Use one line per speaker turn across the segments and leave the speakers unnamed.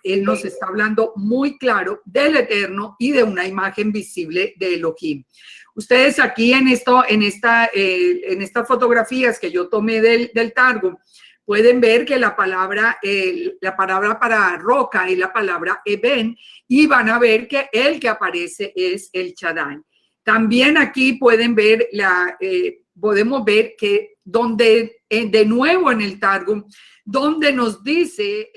él nos está hablando muy claro del Eterno y de una imagen visible de Elohim. Ustedes aquí en estas fotografías que yo tomé del Targum, pueden ver que la palabra para roca es la palabra Eben, y van a ver que el que aparece es el Shaddai. También aquí pueden ver podemos ver que donde, de nuevo en el Targum, donde nos dice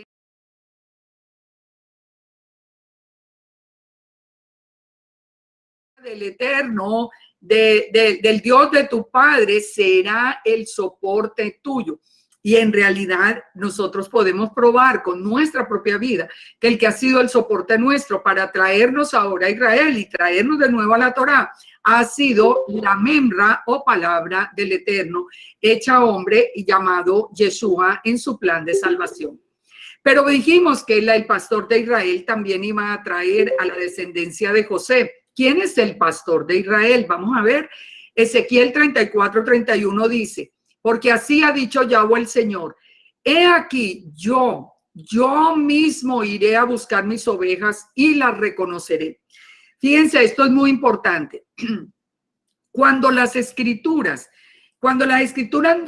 del Eterno, del Dios de tu Padre, será el soporte tuyo. Y en realidad nosotros podemos probar con nuestra propia vida que el que ha sido el soporte nuestro para traernos ahora a Israel y traernos de nuevo a la Torá ha sido la memra o palabra del Eterno, hecha hombre y llamado Yeshua en su plan de salvación. Pero dijimos que el pastor de Israel también iba a traer a la descendencia de José. ¿Quién es el pastor de Israel? Vamos a ver. Ezequiel 34:31 dice: porque así ha dicho Yahweh el Señor, he aquí yo mismo iré a buscar mis ovejas y las reconoceré. Fíjense, esto es muy importante. Cuando las escrituras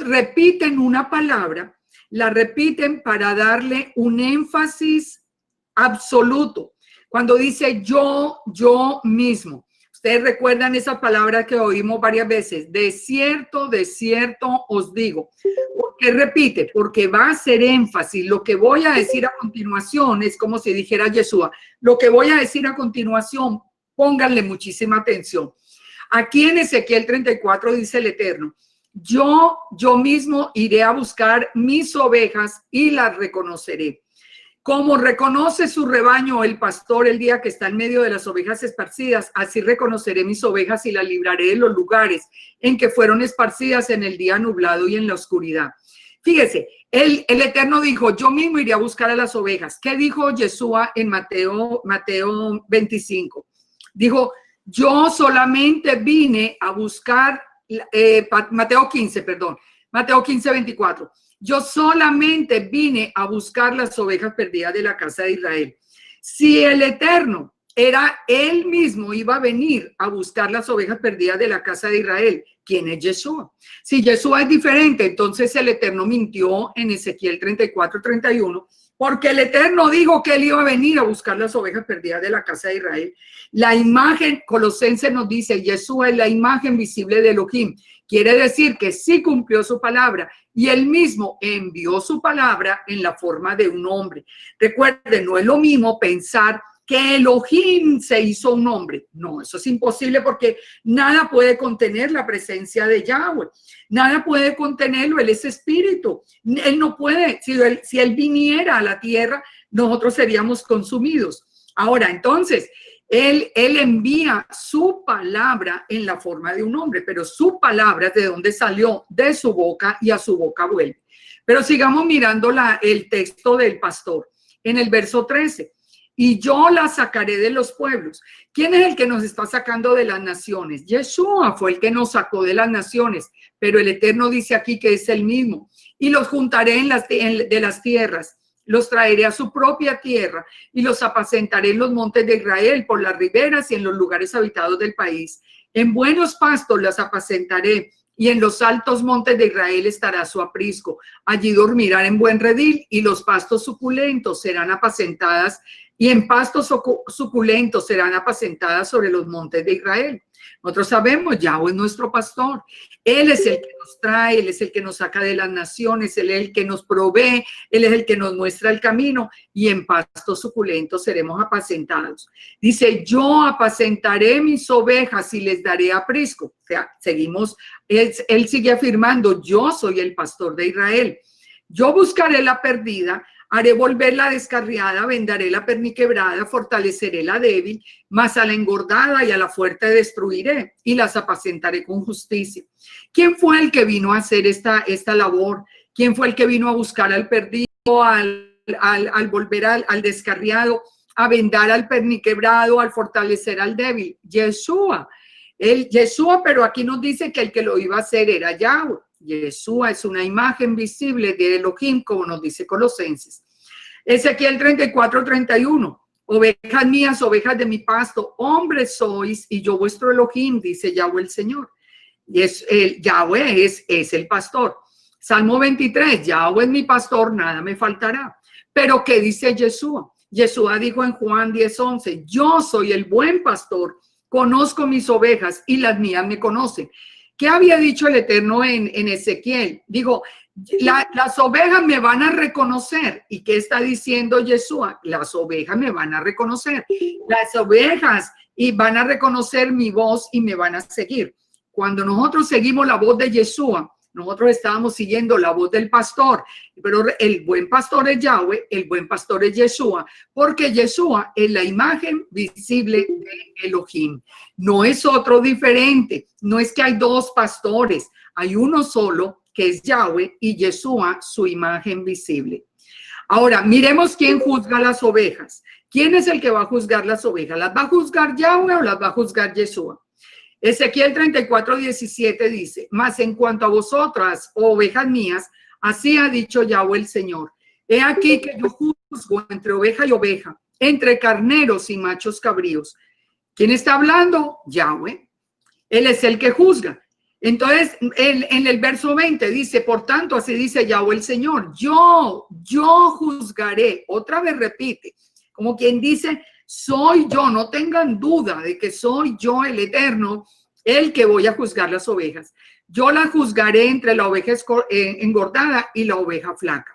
repiten una palabra, la repiten para darle un énfasis absoluto. Cuando dice yo mismo, ustedes recuerdan esa palabra que oímos varias veces, de cierto os digo. ¿Por qué repite? Porque va a hacer énfasis. Lo que voy a decir a continuación es como si dijera Yeshua, lo que voy a decir a continuación, pónganle muchísima atención. Aquí en Ezequiel 34 dice el Eterno, yo mismo iré a buscar mis ovejas y las reconoceré. Como reconoce su rebaño el pastor el día que está en medio de las ovejas esparcidas, así reconoceré mis ovejas y las libraré de los lugares en que fueron esparcidas en el día nublado y en la oscuridad. Fíjese, el Eterno dijo, yo mismo iré a buscar a las ovejas. ¿Qué dijo Yeshua en Mateo 25? Dijo, yo solamente vine a buscar, Mateo 15:24. Yo solamente vine a buscar las ovejas perdidas de la casa de Israel. Si el Eterno era él mismo, iba a venir a buscar las ovejas perdidas de la casa de Israel, ¿quién es Yeshua? Si Yeshua es diferente, entonces el Eterno mintió en Ezequiel 34:31, porque el Eterno dijo que él iba a venir a buscar las ovejas perdidas de la casa de Israel. La imagen, Colosenses nos dice, Yeshua es la imagen visible de Elohim. Quiere decir que sí cumplió su palabra y él mismo envió su palabra en la forma de un hombre. Recuerden, no es lo mismo pensar que Elohim se hizo un hombre. No, eso es imposible porque nada puede contener la presencia de Yahweh. Nada puede contenerlo, él es espíritu. Él no puede, si él viniera a la tierra, nosotros seríamos consumidos. Ahora, entonces, él envía su palabra en la forma de un hombre, pero su palabra es de donde salió, de su boca y a su boca vuelve. Pero sigamos mirando el texto del pastor en el verso 13. Y yo la sacaré de los pueblos. ¿Quién es el que nos está sacando de las naciones? Yeshua fue el que nos sacó de las naciones, pero el Eterno dice aquí que es el mismo. Y los juntaré de las tierras. Los traeré a su propia tierra y los apacentaré en los montes de Israel, por las riberas y en los lugares habitados del país. En buenos pastos las apacentaré y en los altos montes de Israel estará su aprisco. Allí dormirán en buen redil y los pastos suculentos serán apacentadas y en pastos suculentos serán apacentadas sobre los montes de Israel. Nosotros sabemos, Yahweh es nuestro pastor. Él es el que nos trae, él es el que nos saca de las naciones, él es el que nos provee, él es el que nos muestra el camino y en pastos suculentos seremos apacentados. Dice, yo apacentaré mis ovejas y les daré aprisco. O sea, seguimos, él sigue afirmando, yo soy el pastor de Israel. Yo buscaré la perdida, haré volver la descarriada, vendaré la perniquebrada, fortaleceré la débil, mas a la engordada y a la fuerte destruiré y las apacentaré con justicia. ¿Quién fue el que vino a hacer esta labor? ¿Quién fue el que vino a buscar al perdido, al volver al descarriado, a vendar al perniquebrado, al fortalecer al débil? Yeshua. Yeshua, pero aquí nos dice que el que lo iba a hacer era Yahweh. Yeshua es una imagen visible de Elohim, como nos dice Colosenses. Ezequiel 34:31. Ovejas mías, ovejas de mi pasto, hombres sois y yo vuestro Elohim, dice Yahweh el Señor. Y Yahweh es el pastor. Salmo 23, Yahweh es mi pastor, nada me faltará. Pero ¿qué dice Yeshua? Yeshua dijo en Juan 10:11, yo soy el buen pastor, conozco mis ovejas y las mías me conocen. ¿Qué había dicho el Eterno en Ezequiel? Dijo, las ovejas me van a reconocer. ¿Y qué está diciendo Yeshua? Las ovejas me van a reconocer. Las ovejas y van a reconocer mi voz y me van a seguir. Cuando nosotros seguimos la voz de Yeshua, nosotros estábamos siguiendo la voz del pastor, pero el buen pastor es Yahweh, el buen pastor es Yeshua, porque Yeshua es la imagen visible de Elohim. No es otro diferente, no es que hay dos pastores, hay uno solo que es Yahweh y Yeshua, su imagen visible. Ahora, miremos quién juzga las ovejas. ¿Quién es el que va a juzgar las ovejas? ¿Las va a juzgar Yahweh o las va a juzgar Yeshua? Ezequiel 34:17 dice, mas en cuanto a vosotras, ovejas mías, así ha dicho Yahweh el Señor. He aquí que yo juzgo entre oveja y oveja, entre carneros y machos cabríos. ¿Quién está hablando? Yahweh. Él es el que juzga. Entonces, en el verso 20 dice, por tanto, así dice Yahweh el Señor, yo juzgaré. Otra vez repite, como quien dice, soy yo, no tengan duda de que soy yo el Eterno, el que voy a juzgar las ovejas. Yo las juzgaré entre la oveja engordada y la oveja flaca.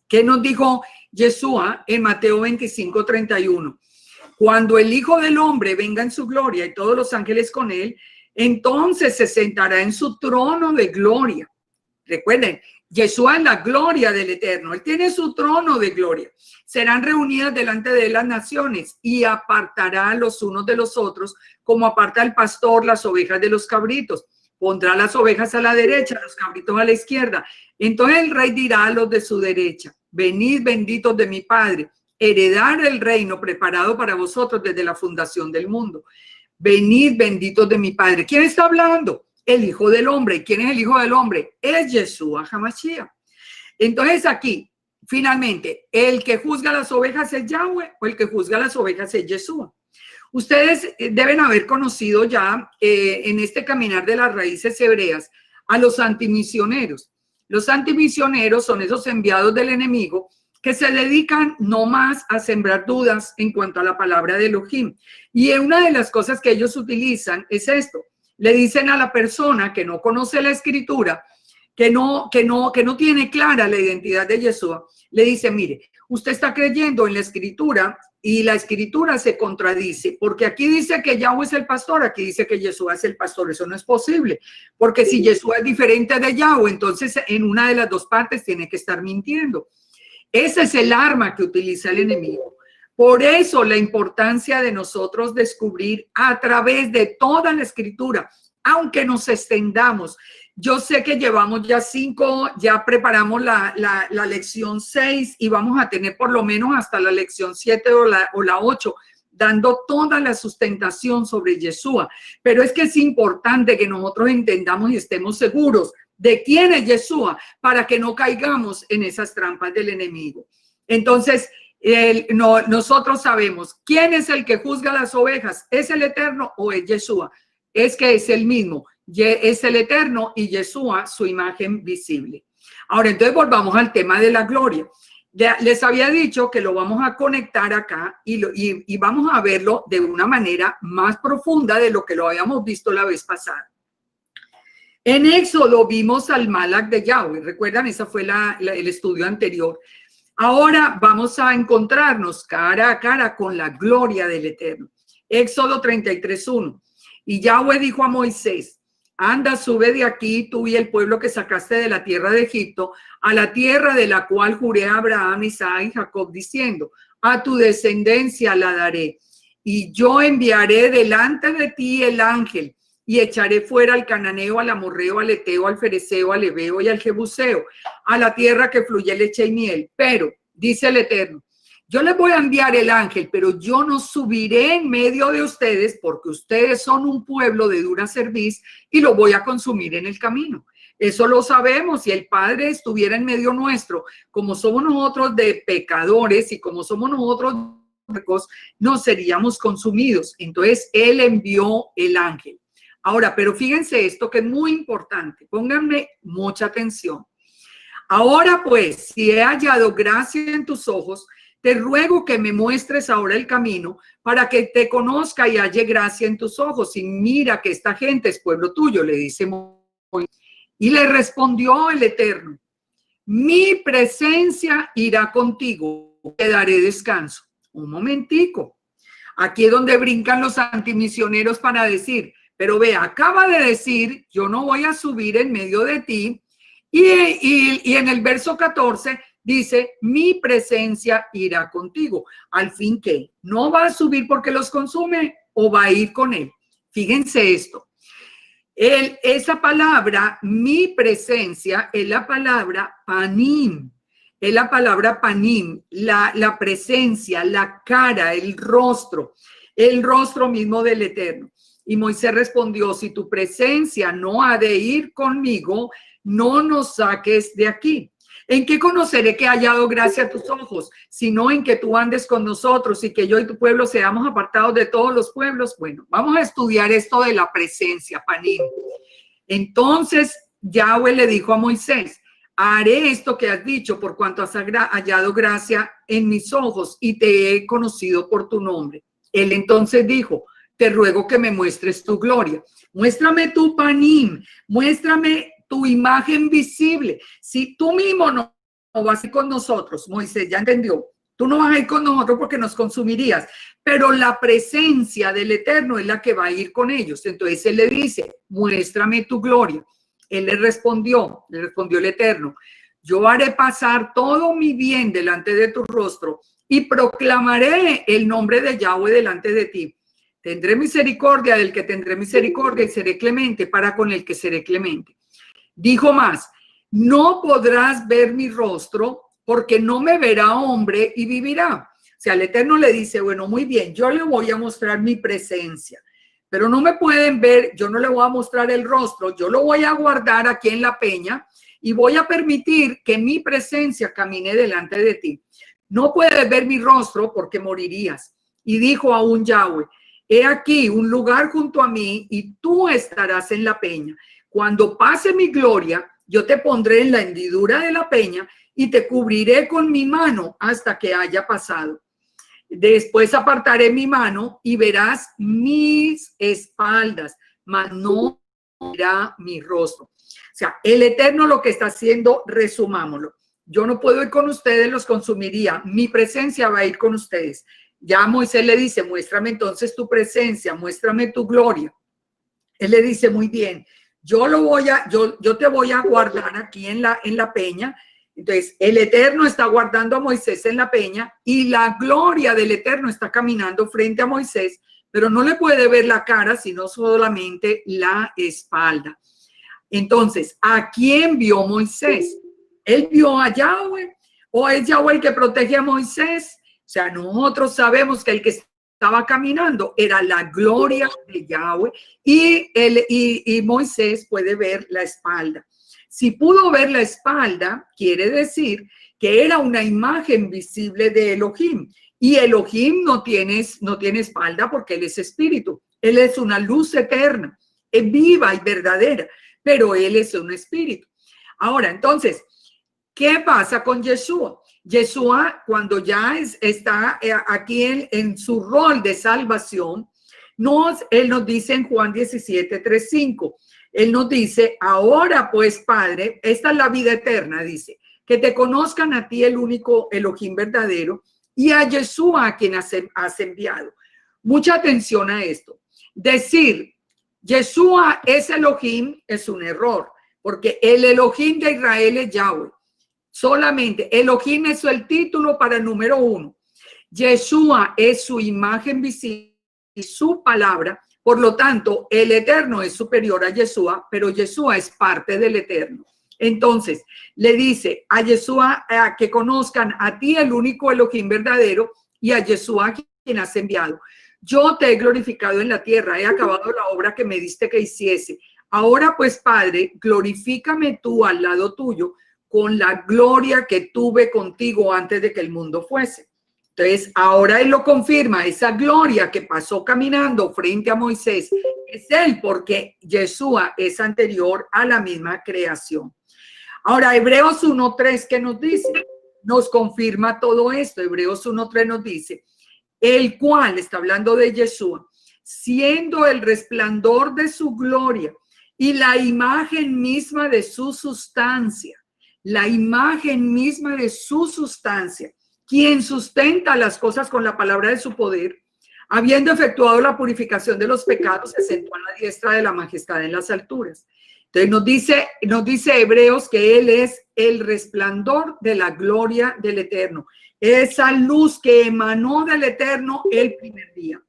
¿Qué nos dijo Yeshua en Mateo 25:31? Cuando el Hijo del Hombre venga en su gloria y todos los ángeles con él, entonces se sentará en su trono de gloria. Recuerden, Yeshua es la gloria del Eterno. Él tiene su trono de gloria. Serán reunidas delante de él las naciones y apartará los unos de los otros, como aparta el pastor las ovejas de los cabritos. Pondrá las ovejas a la derecha, los cabritos a la izquierda. Entonces el rey dirá a los de su derecha, venid benditos de mi Padre, heredar el reino preparado para vosotros desde la fundación del mundo. Venid benditos de mi Padre. ¿Quién está hablando? El Hijo del Hombre. ¿Quién es el Hijo del Hombre? Es Yeshua HaMashiach. Entonces aquí, finalmente, ¿el que juzga las ovejas es Yahweh o el que juzga las ovejas es Yeshua? Ustedes deben haber conocido ya en este caminar de las raíces hebreas a los antimisioneros. Los antimisioneros son esos enviados del enemigo que se dedican no más a sembrar dudas en cuanto a la palabra de Elohim. Y una de las cosas que ellos utilizan es esto. Le dicen a la persona que no conoce la escritura, que no tiene clara la identidad de Yeshua, le dice, mire, usted está creyendo en la escritura y la escritura se contradice, porque aquí dice que Yahweh es el pastor, aquí dice que Yeshua es el pastor. Eso no es posible, porque si Yeshua es diferente de Yahweh, entonces en una de las dos partes tiene que estar mintiendo. Ese es el arma que utiliza el enemigo. Por eso la importancia de nosotros descubrir a través de toda la escritura, aunque nos extendamos. Yo sé que llevamos ya 5, ya preparamos la lección 6 y vamos a tener por lo menos hasta la lección 7 o la 8, dando toda la sustentación sobre Yeshua. Pero es que es importante que nosotros entendamos y estemos seguros de quién es Yeshua para que no caigamos en esas trampas del enemigo. Entonces, nosotros sabemos quién es el que juzga las ovejas. ¿Es el Eterno o es Yeshua? Es que es el mismo. Es el Eterno y Yeshua, su imagen visible. Ahora, entonces volvamos al tema de la gloria. Les había dicho que lo vamos a conectar acá y vamos a verlo de una manera más profunda de lo que lo habíamos visto la vez pasada. En Éxodo vimos al Malach de Yahweh. ¿Recuerdan? Ese fue el estudio anterior. Ahora vamos a encontrarnos cara a cara con la gloria del Eterno. Éxodo 33:1. Y Yahweh dijo a Moisés, anda, sube de aquí tú y el pueblo que sacaste de la tierra de Egipto, a la tierra de la cual juré a Abraham, Isaac y Jacob, diciendo, a tu descendencia la daré. Y yo enviaré delante de ti el ángel, y echaré fuera al cananeo, al amorreo, al eteo, al fereceo, al heveo y al jebuseo, a la tierra que fluye leche y miel. Pero, dice el Eterno, yo les voy a enviar el ángel, pero yo no subiré en medio de ustedes porque ustedes son un pueblo de dura cerviz y lo voy a consumir en el camino. Eso lo sabemos. Si el Padre estuviera en medio nuestro, como somos nosotros de pecadores y como somos nosotros ricos, no seríamos consumidos. Entonces, Él envió el ángel. Ahora, pero fíjense esto que es muy importante. Pónganme mucha atención. Ahora pues, si he hallado gracia en tus ojos, te ruego que me muestres ahora el camino para que te conozca y halle gracia en tus ojos. Y mira que esta gente es pueblo tuyo, le dice Moisés. Y le respondió el Eterno: mi presencia irá contigo, te daré descanso. Un momentico. Aquí es donde brincan los antimisioneros para decir, pero ve, acaba de decir, yo no voy a subir en medio de ti. Y en el verso 14 dice, mi presencia irá contigo. Al fin, ¿qué? ¿No va a subir porque los consume o va a ir con él? Fíjense esto. Esa palabra, mi presencia, es la palabra panim. Es la palabra panim, la presencia, la cara, el rostro mismo del Eterno. Y Moisés respondió, si tu presencia no ha de ir conmigo, no nos saques de aquí. ¿En qué conoceré que he hallado gracia a tus ojos? Sino en que tú andes con nosotros y que yo y tu pueblo seamos apartados de todos los pueblos. Bueno, vamos a estudiar esto de la presencia, panim. Entonces Yahweh le dijo a Moisés, haré esto que has dicho por cuanto has hallado gracia en mis ojos y te he conocido por tu nombre. Él entonces dijo, te ruego que me muestres tu gloria. Muéstrame tu panim, muéstrame tu imagen visible. Si tú mismo no vas a ir con nosotros, Moisés ya entendió, tú no vas a ir con nosotros porque nos consumirías, pero la presencia del Eterno es la que va a ir con ellos. Entonces él le dice, muéstrame tu gloria. Él le respondió el Eterno, yo haré pasar todo mi bien delante de tu rostro y proclamaré el nombre de Yahweh delante de ti. Tendré misericordia del que tendré misericordia y seré clemente para con el que seré clemente. Dijo más, no podrás ver mi rostro porque no me verá hombre y vivirá. O sea, el Eterno le dice, bueno, muy bien, yo le voy a mostrar mi presencia, pero no me pueden ver, yo no le voy a mostrar el rostro, yo lo voy a guardar aquí en la peña y voy a permitir que mi presencia camine delante de ti. No puedes ver mi rostro porque morirías. Y dijo aún Yahweh, he aquí un lugar junto a mí y tú estarás en la peña. Cuando pase mi gloria, yo te pondré en la hendidura de la peña y te cubriré con mi mano hasta que haya pasado. Después apartaré mi mano y verás mis espaldas, mas no verá mi rostro. O sea, el Eterno lo que está haciendo, resumámoslo. Yo no puedo ir con ustedes, los consumiría. Mi presencia va a ir con ustedes. Ya Moisés le dice, muéstrame entonces tu presencia, muéstrame tu gloria. Él le dice, muy bien, yo te voy a guardar aquí en la peña. Entonces, el Eterno está guardando a Moisés en la peña y la gloria del Eterno está caminando frente a Moisés, pero no le puede ver la cara, sino solamente la espalda. Entonces, ¿a quién vio Moisés? ¿Él vio a Yahweh o es Yahweh el que protege a Moisés? O sea, nosotros sabemos que el que estaba caminando era la gloria de Yahweh y Moisés puede ver la espalda. Si pudo ver la espalda, quiere decir que era una imagen visible de Elohim. Y Elohim no tiene espalda porque él es espíritu. Él es una luz eterna, es viva y verdadera, pero él es un espíritu. Ahora, entonces, ¿qué pasa con Yeshua? Yeshua, cuando ya está aquí en su rol de salvación, él nos dice en Juan 17, 3, 5, él nos dice, ahora pues, Padre, esta es la vida eterna, dice, que te conozcan a ti el único Elohim verdadero y a Yeshua a quien has enviado. Mucha atención a esto. Decir, Yeshua es Elohim es un error, porque el Elohim de Israel es Yahweh. Solamente Elohim es el título para el número 1. Yeshua es su imagen visible y su palabra. Por lo tanto, el Eterno es superior a Yeshua, pero Yeshua es parte del Eterno. Entonces, le dice a Yeshua que conozcan a ti el único Elohim verdadero y a Yeshua quien has enviado. Yo te he glorificado en la tierra, he acabado la obra que me diste que hiciese. Ahora pues, Padre, glorifícame tú al lado tuyo con la gloria que tuve contigo antes de que el mundo fuese. Entonces, ahora él lo confirma, esa gloria que pasó caminando frente a Moisés es él, porque Yeshua es anterior a la misma creación. Ahora, Hebreos 1:3, ¿qué nos dice? Nos confirma todo esto. Hebreos 1:3 nos dice, el cual, está hablando de Yeshua, siendo el resplandor de su gloria y la imagen misma de su sustancia, la imagen misma de su sustancia, quien sustenta las cosas con la palabra de su poder, habiendo efectuado la purificación de los pecados, se sentó a la diestra de la majestad en las alturas. Entonces nos dice Hebreos que él es el resplandor de la gloria del Eterno, esa luz que emanó del Eterno el primer día.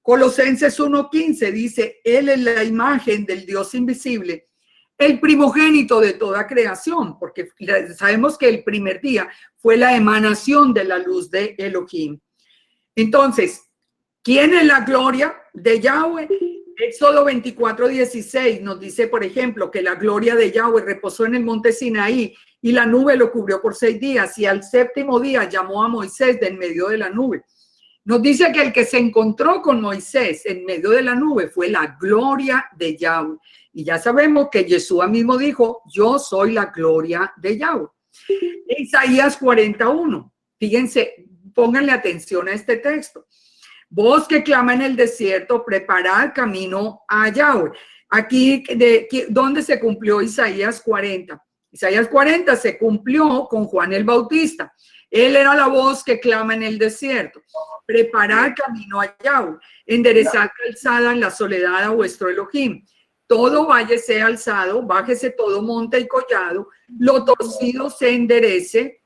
Colosenses 1:15 dice, él es la imagen del Dios invisible, el primogénito de toda creación, porque sabemos que el primer día fue la emanación de la luz de Elohim. Entonces, ¿quién es la gloria de Yahweh? Éxodo 24:16 nos dice, por ejemplo, que la gloria de Yahweh reposó en el monte Sinaí y la nube lo cubrió por 6 días y al séptimo día llamó a Moisés de en medio de la nube. Nos dice que el que se encontró con Moisés en medio de la nube fue la gloria de Yahweh. Y ya sabemos que Yeshua mismo dijo, yo soy la gloria de Yahweh. Isaías 41. Fíjense, pónganle atención a este texto. Voz que clama en el desierto, preparad camino a Yahweh. Aquí, ¿dónde se cumplió Isaías 40? Isaías 40 se cumplió con Juan el Bautista. Él era la voz que clama en el desierto. Preparad camino a Yahweh. Enderezad calzada en la soledad a vuestro Elohim. Todo valle sea alzado, bájese todo monte y collado, lo torcido se enderece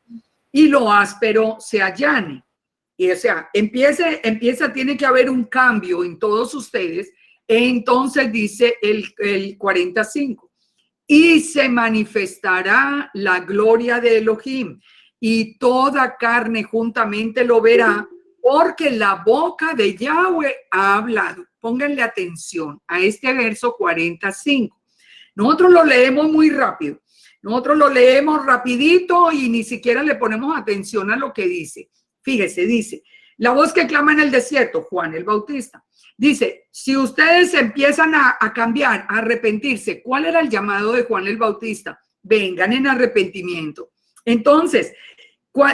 y lo áspero se allane. Y o sea, tiene que haber un cambio en todos ustedes. Entonces dice el 45, y se manifestará la gloria de Elohim y toda carne juntamente lo verá, porque la boca de Yahweh ha hablado. Pónganle atención a este verso 45. Nosotros lo leemos muy rápido. Nosotros lo leemos rapidito y ni siquiera le ponemos atención a lo que dice. Fíjese, dice, la voz que clama en el desierto, Juan el Bautista. Dice, si ustedes empiezan a cambiar, a arrepentirse, ¿cuál era el llamado de Juan el Bautista? Vengan en arrepentimiento. Entonces,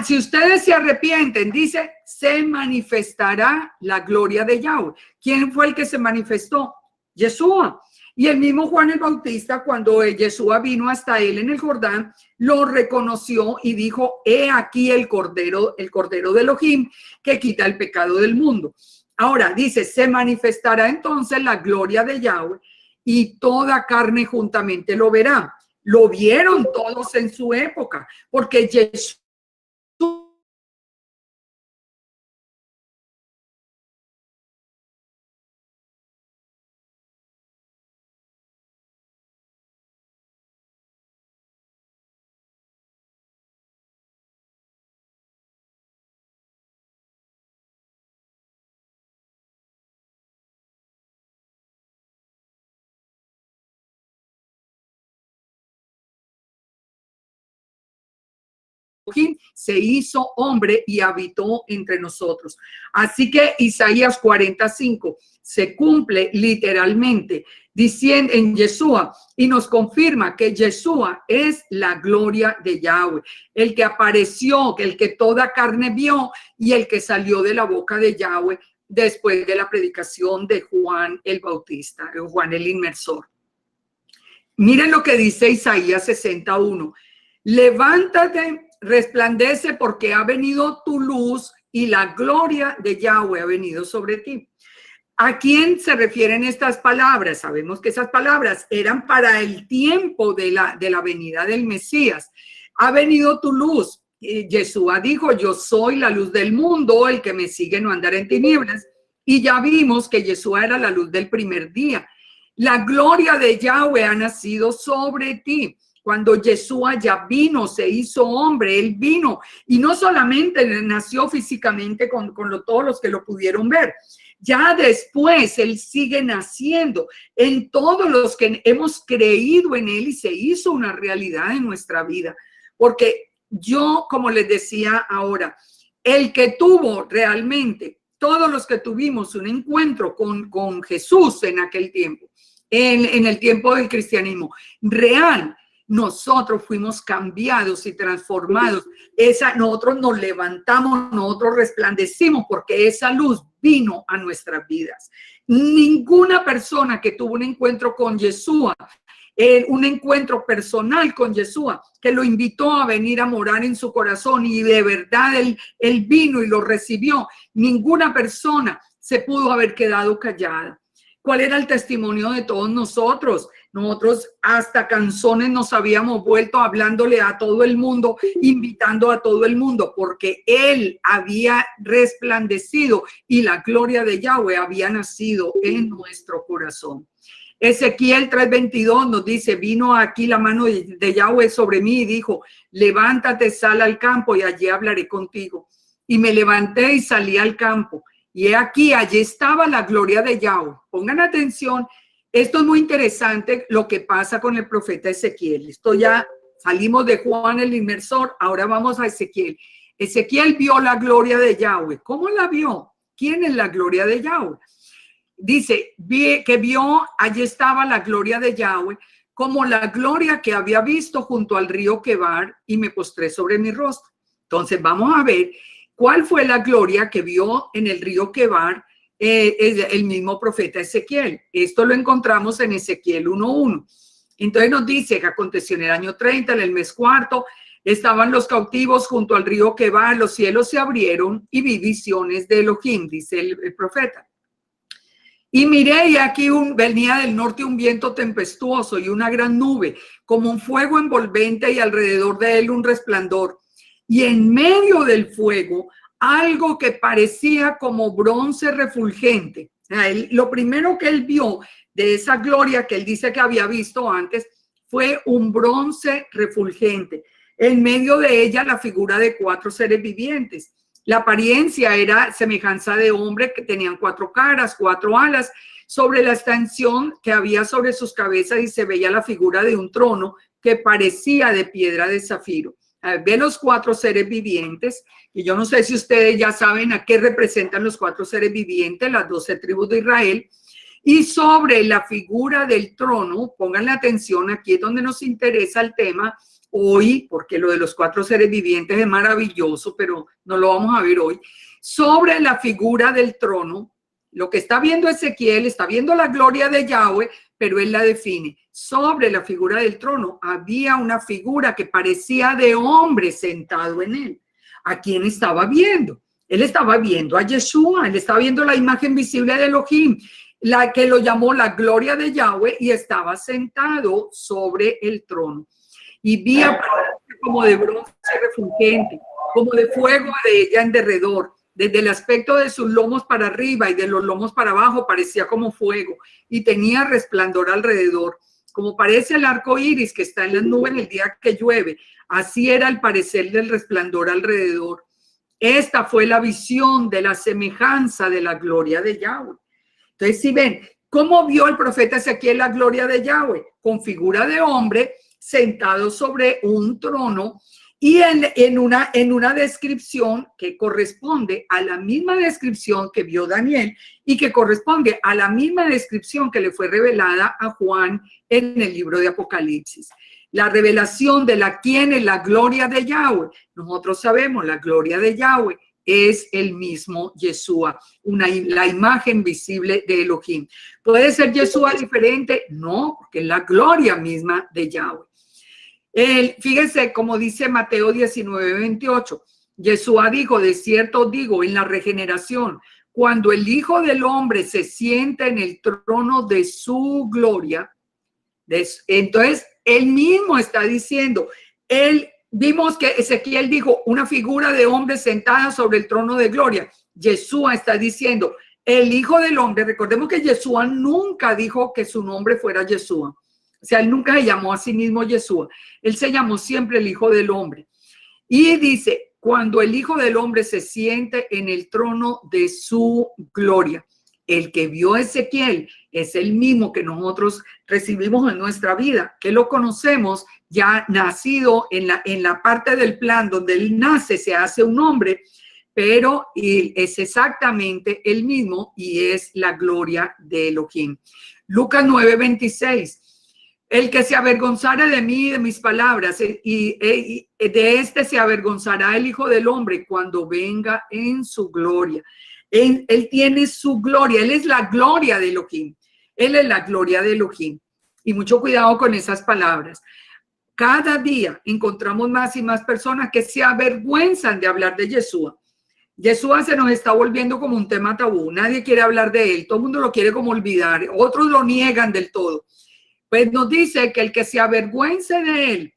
si ustedes se arrepienten, dice, se manifestará la gloria de Yahweh. ¿Quién fue el que se manifestó? Yeshua. Y el mismo Juan el Bautista, cuando Yeshua vino hasta él en el Jordán, lo reconoció y dijo, he aquí el cordero de Elohim que quita el pecado del mundo. Ahora dice, se manifestará entonces la gloria de Yahweh y toda carne juntamente lo verá. Lo vieron todos en su época, porque Yeshua se hizo hombre y habitó entre nosotros. Así que Isaías 45 se cumple literalmente diciendo en Yeshua y nos confirma que Yeshua es la gloria de Yahweh, el que apareció, el que toda carne vio y el que salió de la boca de Yahweh después de la predicación de Juan el Bautista, Juan el Inmersor. Miren lo que dice Isaías 61. Levántate, resplandece porque ha venido tu luz y la gloria de Yahweh ha venido sobre ti. ¿A quién se refieren estas palabras? Sabemos que esas palabras eran para el tiempo de la venida del Mesías. Ha venido tu luz. Yeshua dijo, yo soy la luz del mundo, el que me sigue no andará en tinieblas. Y ya vimos que Yeshua era la luz del primer día. La gloria de Yahweh ha nacido sobre ti. cuando Yeshua ya vino, se hizo hombre, él vino y no solamente nació físicamente con todos los que lo pudieron ver, ya después él sigue naciendo en todos los que hemos creído en él y se hizo una realidad en nuestra vida. Porque yo, como les decía ahora, el que tuvo realmente, todos los que tuvimos un encuentro con Jesús en aquel tiempo, en el tiempo del cristianismo real, nosotros fuimos cambiados y transformados. Nosotros nos levantamos, nosotros resplandecimos porque esa luz vino a nuestras vidas. Ninguna persona que tuvo un encuentro con Yeshua, un encuentro personal con Yeshua, que lo invitó a venir a morar en su corazón y de verdad él vino y lo recibió, ninguna persona se pudo haber quedado callada. ¿Cuál era el testimonio de todos nosotros? Nosotros hasta canciones nos habíamos vuelto hablándole a todo el mundo, invitando a todo el mundo, porque él había resplandecido y la gloria de Yahweh había nacido en nuestro corazón. Ezequiel 3:22 nos dice, vino aquí la mano de Yahweh sobre mí y dijo, levántate, sal al campo y allí hablaré contigo. Y me levanté y salí al campo. Y he aquí, allí estaba la gloria de Yahweh. Pongan atención, esto es muy interesante lo que pasa con el profeta Ezequiel. Esto ya salimos de Juan el Inmersor, ahora vamos a Ezequiel. Ezequiel vio la gloria de Yahweh. ¿Cómo la vio? ¿Quién es la gloria de Yahweh? Dice que vio, allí estaba la gloria de Yahweh, como la gloria que había visto junto al río Quebar, y me postré sobre mi rostro. Entonces vamos a ver cuál fue la gloria que vio en el río Quebar el mismo profeta Ezequiel. Esto lo encontramos en Ezequiel 1:1. Entonces nos dice que aconteció en el año 30, en el mes cuarto, estaban los cautivos junto al río Quebar, los cielos se abrieron y vi visiones de Elohim, dice el profeta. Y miré, y aquí venía del norte un viento tempestuoso y una gran nube, como un fuego envolvente, y alrededor de él un resplandor. Y en medio del fuego, algo que parecía como bronce refulgente. O sea, lo primero que él vio de esa gloria que él dice que había visto antes fue un bronce refulgente. En medio de ella, la figura de 4 seres vivientes. La apariencia era semejanza de hombre, que tenían 4 caras, 4 alas. Sobre la extensión que había sobre sus cabezas, y se veía la figura de un trono que parecía de piedra de zafiro. Ve los 4 seres vivientes, y yo no sé si ustedes ya saben a qué representan los 4 seres vivientes, las 12 tribus de Israel. Y sobre la figura del trono, pónganle atención, aquí es donde nos interesa el tema hoy, porque lo de los 4 seres vivientes es maravilloso, pero no lo vamos a ver hoy. Sobre la figura del trono, lo que está viendo Ezequiel, está viendo la gloria de Yahweh, pero él la define. Sobre la figura del trono había una figura que parecía de hombre sentado en él. ¿A quién estaba viendo? Él estaba viendo a Yeshua, él estaba viendo la imagen visible de Elohim, la que lo llamó la gloria de Yahweh, y estaba sentado sobre el trono. Y vi como de bronce refulgente, como de fuego de ella en derredor. Desde el aspecto de sus lomos para arriba y de los lomos para abajo parecía como fuego, y tenía resplandor alrededor, como parece el arco iris que está en las nubes el día que llueve. Así era el parecer del resplandor alrededor. Esta fue la visión de la semejanza de la gloria de Yahweh. Entonces, si ven, ¿cómo vio el profeta Ezequiel la gloria de Yahweh? Con figura de hombre, sentado sobre un trono, y en una descripción que corresponde a la misma descripción que vio Daniel, y que corresponde a la misma descripción que le fue revelada a Juan en el libro de Apocalipsis. La revelación de quién es la gloria de Yahweh. Nosotros sabemos, la gloria de Yahweh es el mismo Yeshua, la imagen visible de Elohim. ¿Puede ser Yeshua diferente? No, porque es la gloria misma de Yahweh. Fíjense como dice Mateo 19:28. Yeshua dijo, de cierto digo, en la regeneración, cuando el Hijo del Hombre se sienta en el trono de su gloria, entonces él mismo está diciendo, vimos que Ezequiel dijo una figura de hombre sentada sobre el trono de gloria. Yeshua está diciendo el Hijo del Hombre. Recordemos que Yeshua nunca dijo que su nombre fuera Yeshua. O sea, él nunca se llamó a sí mismo Yeshua. Él se llamó siempre el Hijo del Hombre. Y dice, cuando el Hijo del Hombre se siente en el trono de su gloria. El que vio a Ezequiel es el mismo que nosotros recibimos en nuestra vida, que lo conocemos ya nacido en la parte del plan donde él nace, se hace un hombre, pero es exactamente el mismo y es la gloria de Elohim. Lucas 9:26. El que se avergonzara de mí y de mis palabras, y de este se avergonzará el Hijo del Hombre cuando venga en su gloria. Él tiene su gloria, él es la gloria de Elohim. Él es la gloria de Elohim. Y mucho cuidado con esas palabras. Cada día encontramos más y más personas que se avergüenzan de hablar de Yeshua. Yeshua se nos está volviendo como un tema tabú. Nadie quiere hablar de él. Todo el mundo lo quiere como olvidar. Otros lo niegan del todo. Pues nos dice que el que se avergüence de él,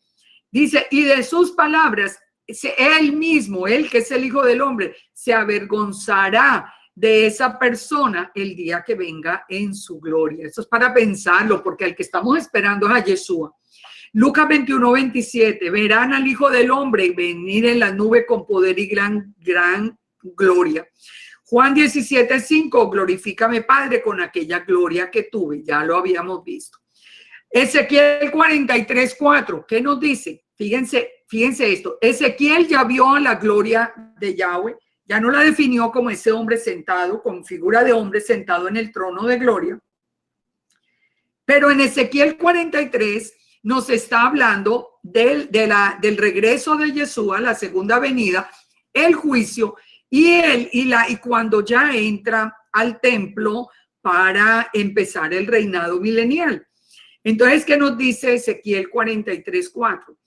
dice, y de sus palabras, él mismo, él que es el Hijo del Hombre, se avergonzará de esa persona el día que venga en su gloria. Eso es para pensarlo, porque el que estamos esperando es a Yeshua. Lucas 21:27, verán al Hijo del Hombre venir en la nube con poder y gran gloria. Juan 17:5, glorifícame, Padre, con aquella gloria que tuve. Ya lo habíamos visto. Ezequiel 43:4, ¿qué nos dice? Fíjense esto. Ezequiel ya vio la gloria de Yahweh, ya no la definió como ese hombre sentado, con figura de hombre sentado en el trono de gloria. Pero en Ezequiel 43 nos está hablando del regreso de Yeshua, la segunda venida, el juicio, y cuando ya entra al templo para empezar el reinado milenial. Entonces, ¿qué nos dice Ezequiel 43:4?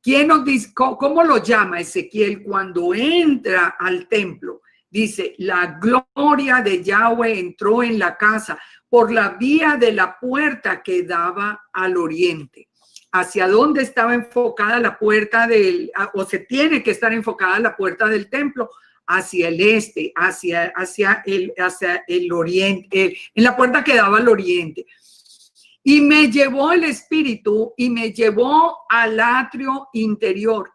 ¿Quién nos dice, cómo lo llama Ezequiel cuando entra al templo? Dice, la gloria de Yahweh entró en la casa por la vía de la puerta que daba al oriente. ¿Hacia dónde estaba enfocada la puerta o se tiene que estar enfocada la puerta del templo? Hacia el este, hacia el oriente, en la puerta que daba al oriente. Y me llevó el espíritu y me llevó al atrio interior.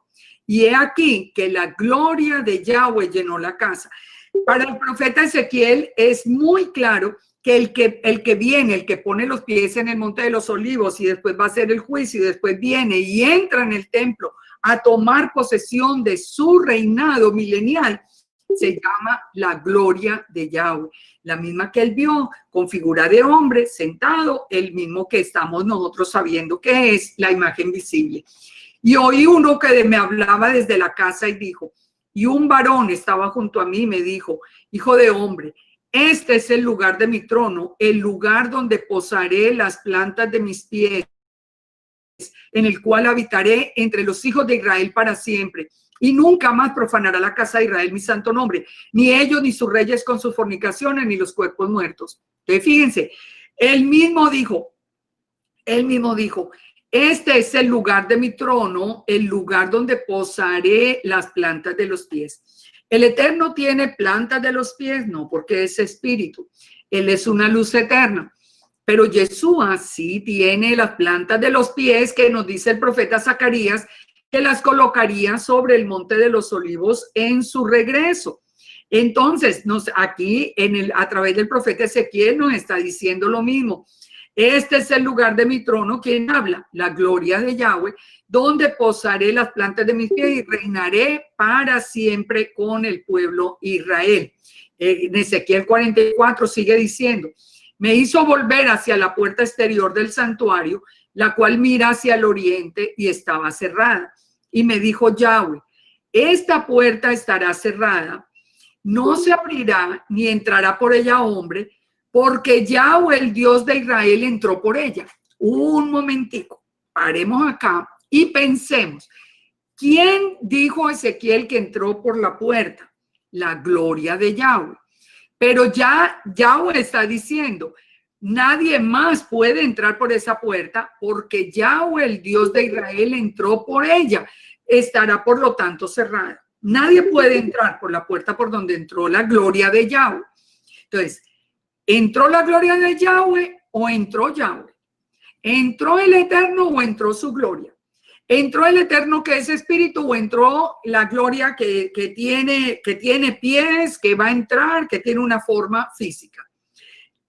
Y he aquí que la gloria de Yahweh llenó la casa. Para el profeta Ezequiel es muy claro que el que viene, el que pone los pies en el Monte de los Olivos y después va a hacer el juicio y después viene y entra en el templo a tomar posesión de su reinado milenial, se llama la gloria de Yahweh, la misma que él vio con figura de hombre sentado, el mismo que estamos nosotros sabiendo que es la imagen visible. Y oí uno que me hablaba desde la casa y dijo, y un varón estaba junto a mí y me dijo, hijo de hombre, este es el lugar de mi trono, el lugar donde posaré las plantas de mis pies, en el cual habitaré entre los hijos de Israel para siempre. Y nunca más profanará la casa de Israel mi santo nombre, ni ellos ni sus reyes con sus fornicaciones, ni los cuerpos muertos. Entonces, fíjense, él mismo dijo, este es el lugar de mi trono, el lugar donde posaré las plantas de los pies. ¿El Eterno tiene plantas de los pies? No, porque es espíritu. Él es una luz eterna. Pero Yeshua sí tiene las plantas de los pies que nos dice el profeta Zacarías, que las colocaría sobre el Monte de los Olivos en su regreso. Entonces, aquí a través del profeta Ezequiel nos está diciendo lo mismo. Este es el lugar de mi trono, ¿quién habla? La gloria de Yahweh, donde posaré las plantas de mis pies y reinaré para siempre con el pueblo Israel. En Ezequiel 44 sigue diciendo, me hizo volver hacia la puerta exterior del santuario, la cual mira hacia el oriente y estaba cerrada. Y me dijo Yahweh, esta puerta estará cerrada, no se abrirá ni entrará por ella hombre, porque Yahweh, el Dios de Israel, entró por ella. Un momentico, paremos acá y pensemos. ¿Quién dijo a Ezequiel que entró por la puerta? La gloria de Yahweh. Pero ya Yahweh está diciendo, nadie más puede entrar por esa puerta porque Yahweh, el Dios de Israel, entró por ella. Estará, por lo tanto, cerrada. Nadie puede entrar por la puerta por donde entró la gloria de Yahweh. Entonces, ¿entró la gloria de Yahweh o entró Yahweh? ¿Entró el Eterno o entró su gloria? ¿Entró el Eterno, que es espíritu, o entró la gloria que tiene pies, que va a entrar, que tiene una forma física?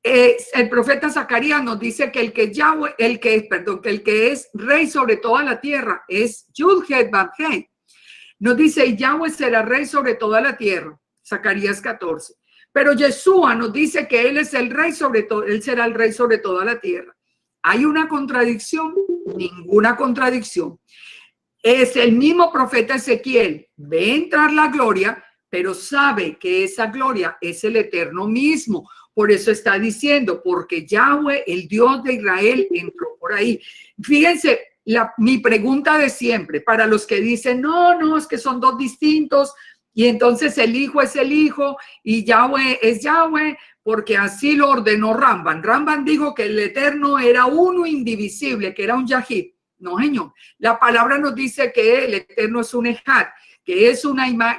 El profeta Zacarías nos dice que el que es rey sobre toda la tierra es Yud-Het-Vav-Hei. Nos dice, Yahweh será rey sobre toda la tierra, Zacarías 14. Pero Yeshua nos dice que él es el rey sobre todo, él será el rey sobre toda la tierra. ¿Hay una contradicción? Ninguna contradicción. Es el mismo profeta Ezequiel, ve entrar la gloria, pero sabe que esa gloria es el Eterno mismo. Por eso está diciendo, porque Yahweh, el Dios de Israel, entró por ahí. Fíjense, mi pregunta de siempre, para los que dicen, no, es que son dos distintos, y entonces el Hijo es el Hijo, y Yahweh es Yahweh, porque así lo ordenó Ramban. Ramban dijo que el Eterno era uno indivisible, que era un Yahid. No, señor. La palabra nos dice que el Eterno es un Ejad, que es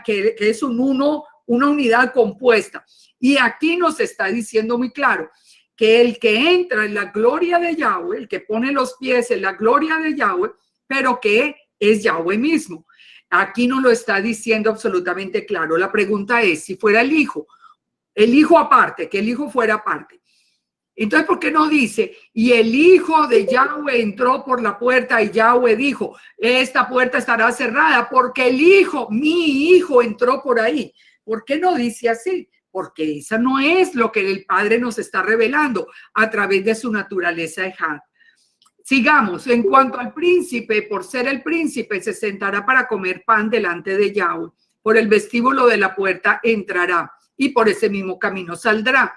que es un uno, una unidad compuesta. Y aquí nos está diciendo muy claro que el que entra en la gloria de Yahweh, el que pone los pies en la gloria de Yahweh, pero que es Yahweh mismo. Aquí nos lo está diciendo absolutamente claro. La pregunta es, si fuera el Hijo aparte, que el Hijo fuera aparte. Entonces, ¿por qué no dice, y el Hijo de Yahweh entró por la puerta y Yahweh dijo, esta puerta estará cerrada porque el Hijo, mi Hijo, entró por ahí? ¿Por qué no dice así? Porque esa no es lo que el Padre nos está revelando a través de su naturaleza Ejad. Sigamos. En cuanto al príncipe, por ser el príncipe, se sentará para comer pan delante de Yahweh. Por el vestíbulo de la puerta entrará y por ese mismo camino saldrá.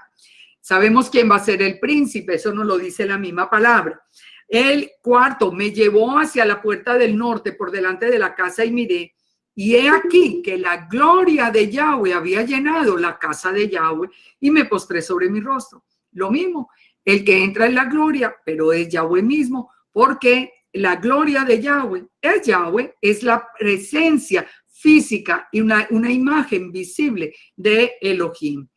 Sabemos quién va a ser el príncipe, eso nos lo dice la misma palabra. El cuarto, me llevó hacia la puerta del norte por delante de la casa y miré, y he aquí que la gloria de Yahweh había llenado la casa de Yahweh y me postré sobre mi rostro. Lo mismo, el que entra en la gloria, pero es Yahweh mismo, porque la gloria de Yahweh, es la presencia física y una imagen visible de Elohim.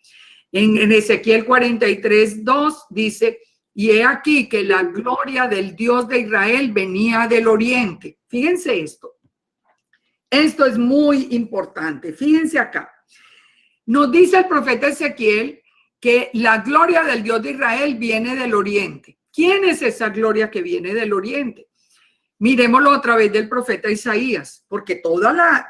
En Ezequiel 43:2 dice, y he aquí que la gloria del Dios de Israel venía del oriente. Fíjense esto. Esto es muy importante. Fíjense acá. Nos dice el profeta Ezequiel que la gloria del Dios de Israel viene del oriente. ¿Quién es esa gloria que viene del oriente? Miremoslo a través del profeta Isaías, porque toda la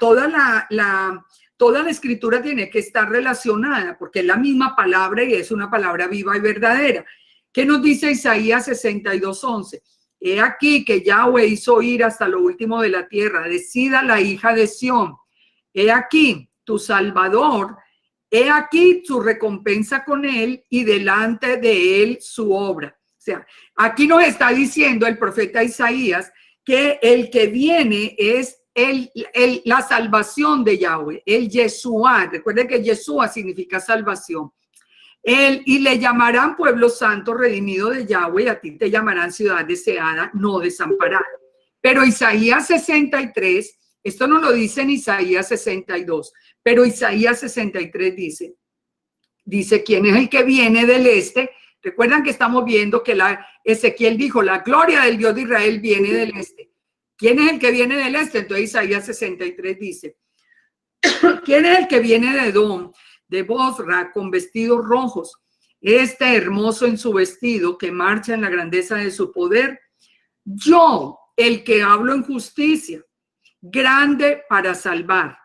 escritura tiene que estar relacionada, porque es la misma palabra y es una palabra viva y verdadera. ¿Qué nos dice Isaías 62:11? He aquí que Yahweh hizo ir hasta lo último de la tierra, decida la hija de Sión. He aquí tu Salvador, he aquí su recompensa con él y delante de él su obra. O sea, aquí nos está diciendo el profeta Isaías que el que viene es la salvación de Yahweh, el Yeshua. Recuerden que Yeshua significa salvación. Y le llamarán pueblo santo redimido de Yahweh, y a ti te llamarán ciudad deseada, no desamparada. Pero Isaías 63, esto no lo dice en Isaías 62, pero Isaías 63 dice quién es el que viene del este. Recuerdan que estamos viendo que Ezequiel dijo, la gloria del Dios de Israel viene del este. ¿Quién es el que viene del este? Entonces Isaías 63 dice, ¿quién es el que viene de Edom, de Bosra, con vestidos rojos? Este hermoso en su vestido, que marcha en la grandeza de su poder. Yo, el que hablo en justicia, grande para salvar.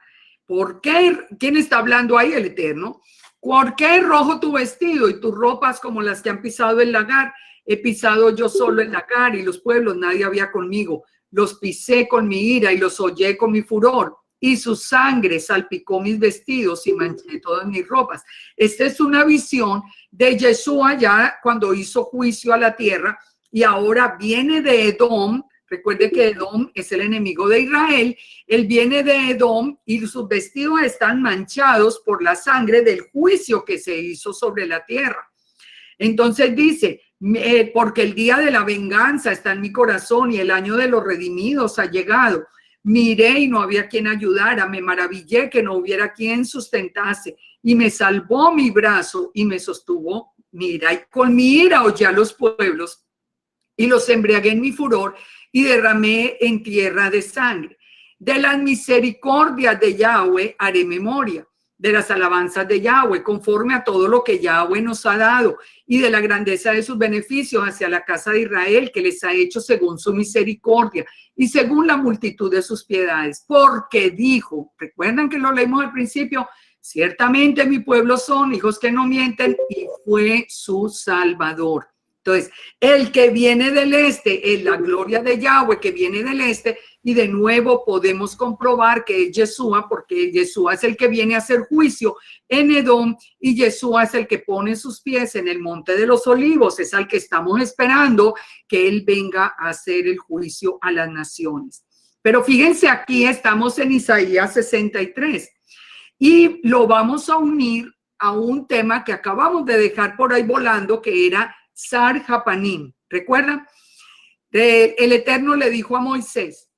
¿Por qué? ¿Quién está hablando ahí? El Eterno. ¿Por qué es rojo tu vestido y tus ropas como las que han pisado el lagar? He pisado yo solo el lagar y los pueblos nadie había conmigo. Los pisé con mi ira y los hollé con mi furor. Y su sangre salpicó mis vestidos y manché todas mis ropas. Esta es una visión de Yeshua ya cuando hizo juicio a la tierra y ahora viene de Edom. Recuerde que Edom es el enemigo de Israel. Él viene de Edom y sus vestidos están manchados por la sangre del juicio que se hizo sobre la tierra. Entonces dice, porque el día de la venganza está en mi corazón y el año de los redimidos ha llegado. Miré y no había quien ayudara, me maravillé que no hubiera quien sustentase y me salvó mi brazo y me sostuvo. Mira, y con mi ira hollé a los pueblos y los embriagué en mi furor y derramé en tierra de sangre. De las misericordias de Yahweh haré memoria, de las alabanzas de Yahweh, conforme a todo lo que Yahweh nos ha dado, y de la grandeza de sus beneficios hacia la casa de Israel, que les ha hecho según su misericordia y según la multitud de sus piedades. Porque dijo, recuerdan que lo leímos al principio, ciertamente mi pueblo son hijos que no mienten, y fue su Salvador. Entonces, el que viene del este es la gloria de Yahweh que viene del este, y de nuevo podemos comprobar que es Yeshua, porque Yeshua es el que viene a hacer juicio en Edom, y Yeshua es el que pone sus pies en el monte de los olivos, es al que estamos esperando que él venga a hacer el juicio a las naciones. Pero fíjense, aquí estamos en Isaías 63 y lo vamos a unir a un tema que acabamos de dejar por ahí volando, que era Sar Japanim. ¿Recuerdan? El Eterno le dijo a Moisés: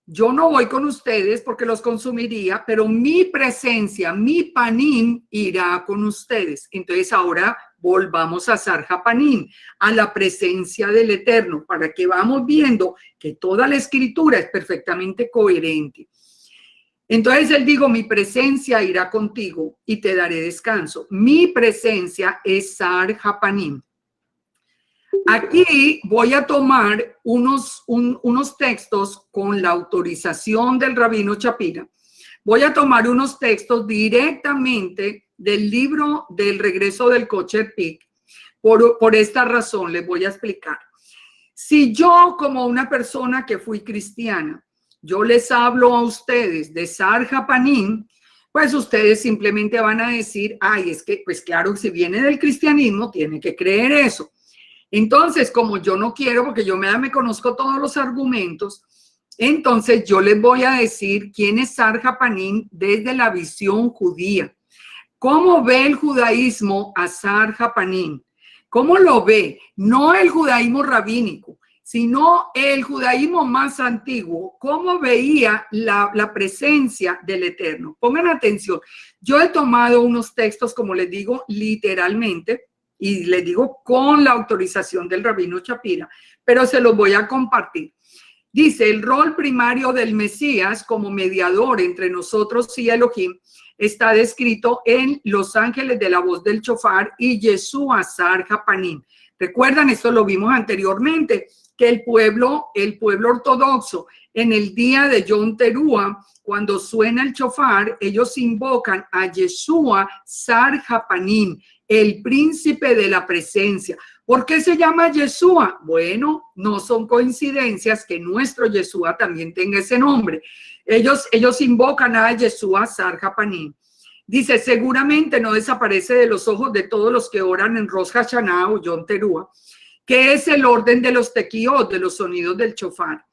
yo no voy con ustedes porque los consumiría, pero mi presencia, mi panim, irá con ustedes. Entonces ahora volvamos a Sar Japanim, a la presencia del Eterno, para que vamos viendo que toda la escritura es perfectamente coherente. Entonces él dijo: mi presencia irá contigo y te daré descanso. Mi presencia es Sar Japanim. Aquí voy a tomar unos textos con la autorización del rabino Shapira. Voy a tomar unos textos directamente del libro del regreso del Kosher Pig. Por esta razón les voy a explicar. Si yo, como una persona que fui cristiana, yo les hablo a ustedes de Sar Japanim, pues ustedes simplemente van a decir: ay, es que, pues claro, si viene del cristianismo, tiene que creer eso. Entonces, como yo no quiero, porque yo me conozco todos los argumentos, entonces yo les voy a decir quién es Sar Japanim desde la visión judía. ¿Cómo ve el judaísmo a Sar Japanim? ¿Cómo lo ve? No el judaísmo rabínico, sino el judaísmo más antiguo. ¿Cómo veía la presencia del Eterno? Pongan atención. Yo he tomado unos textos, como les digo, literalmente, y les digo con la autorización del rabino Shapira, pero se los voy a compartir. Dice: el rol primario del Mesías como mediador entre nosotros y Elohim está descrito en los ángeles de la voz del shofar y Yeshua Sar Japanim. Recuerdan, esto lo vimos anteriormente, que el pueblo ortodoxo en el día de Yom Teruah, cuando suena el shofar, ellos invocan a Yeshua Sar Japanim, el príncipe de la presencia. ¿Por qué se llama Yeshua? Bueno, no son coincidencias que nuestro Yeshua también tenga ese nombre. Ellos invocan a Yeshua Sar Japanim. Dice: seguramente no desaparece de los ojos de todos los que oran en Rosh Hashanah o Yom Teruah, que es el orden de los tequiot, de los sonidos del shofar.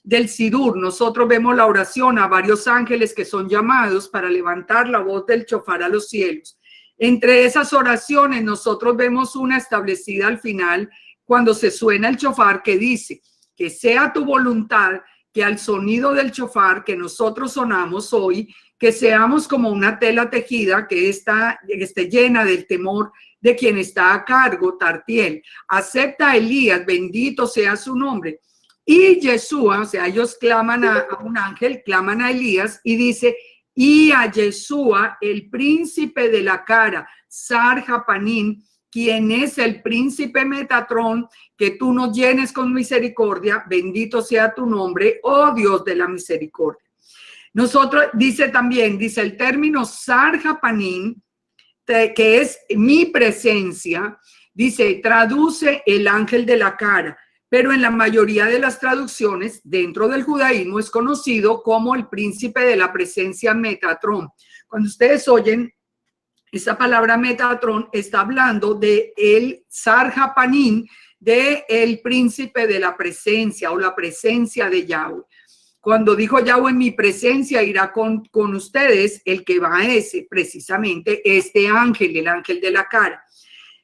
Del sidur, nosotros vemos la oración a varios ángeles que son llamados para levantar la voz del shofar a los cielos. Entre esas oraciones nosotros vemos una establecida al final, cuando se suena el shofar, que dice: que sea tu voluntad que al sonido del shofar que nosotros sonamos hoy, que seamos como una tela tejida que esté llena del temor de quien está a cargo, Tartiel. Acepta a Elías, bendito sea su nombre. Y Yeshua, o sea, ellos claman a un ángel, claman a Elías y dice: y a Yeshua, el príncipe de la cara, Sar Japanim, quien es el príncipe Metatrón, que tú nos llenes con misericordia, bendito sea tu nombre, oh Dios de la misericordia. Nosotros, dice el término Sar Japanim, que es mi presencia, dice, traduce el ángel de la cara, pero en la mayoría de las traducciones dentro del judaísmo es conocido como el príncipe de la presencia Metatrón. Cuando ustedes oyen esa palabra Metatrón, está hablando de el Sar Japanim, de el príncipe de la presencia o la presencia de Yahweh. Cuando dijo Yahweh: mi presencia irá con ustedes, el que va a ese, precisamente este ángel, el ángel de la cara.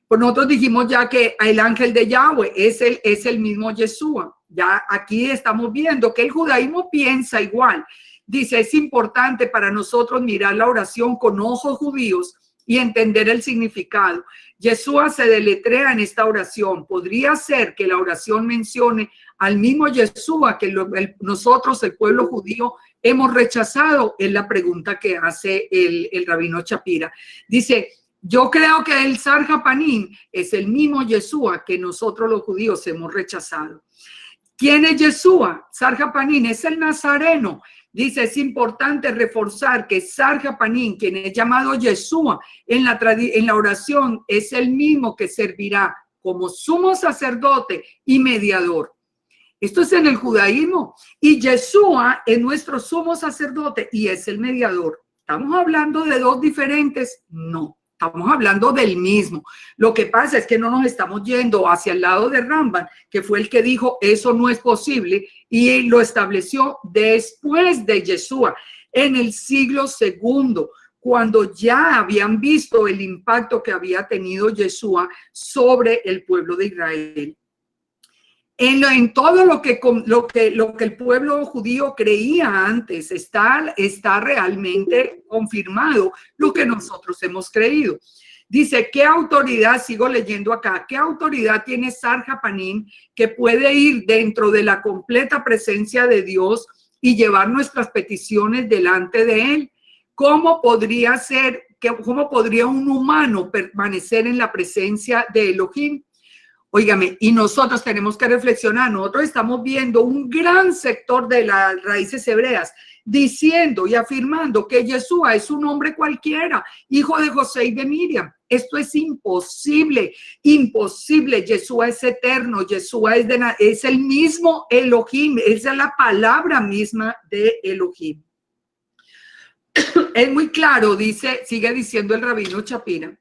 Pues nosotros dijimos ya que el ángel de Yahweh es el mismo Yeshua. Ya aquí estamos viendo que el judaísmo piensa igual. Dice: es importante para nosotros mirar la oración con ojos judíos y entender el significado. Yeshua se deletrea en esta oración. ¿Podría ser que la oración mencione al mismo Yeshua que nosotros, el pueblo judío, hemos rechazado? Es la pregunta que hace el rabino Shapira. Dice, yo creo que el Sar HaPanim es el mismo Yeshua que nosotros los judíos hemos rechazado. ¿Quién es Yeshua? Sar HaPanim es el nazareno. Dice, es importante reforzar que Sar HaPanim, quien es llamado Yeshua en la oración, es el mismo que servirá como sumo sacerdote y mediador. Esto es en el judaísmo. Y Yeshua es nuestro sumo sacerdote y es el mediador. ¿Estamos hablando de dos diferentes? No. Estamos hablando del mismo. Lo que pasa es que no nos estamos yendo hacia el lado de Rambam, que fue el que dijo eso no es posible y lo estableció después de Yeshua, en el siglo II, cuando ya habían visto el impacto que había tenido Yeshua sobre el pueblo de Israel. En todo lo que el pueblo judío creía antes, está realmente confirmado lo que nosotros hemos creído. Dice, ¿qué autoridad, sigo leyendo acá, qué autoridad tiene Sar HaPanim que puede ir dentro de la completa presencia de Dios y llevar nuestras peticiones delante de él? ¿Cómo podría un humano permanecer en la presencia de Elohim? Óigame, y nosotros tenemos que reflexionar. Nosotros estamos viendo un gran sector de las raíces hebreas diciendo y afirmando que Yeshua es un hombre cualquiera, hijo de José y de Miriam. Esto es imposible, imposible. Yeshua es eterno, Yeshua es el mismo Elohim, esa es la palabra misma de Elohim. Es muy claro, sigue diciendo el rabino Shapira.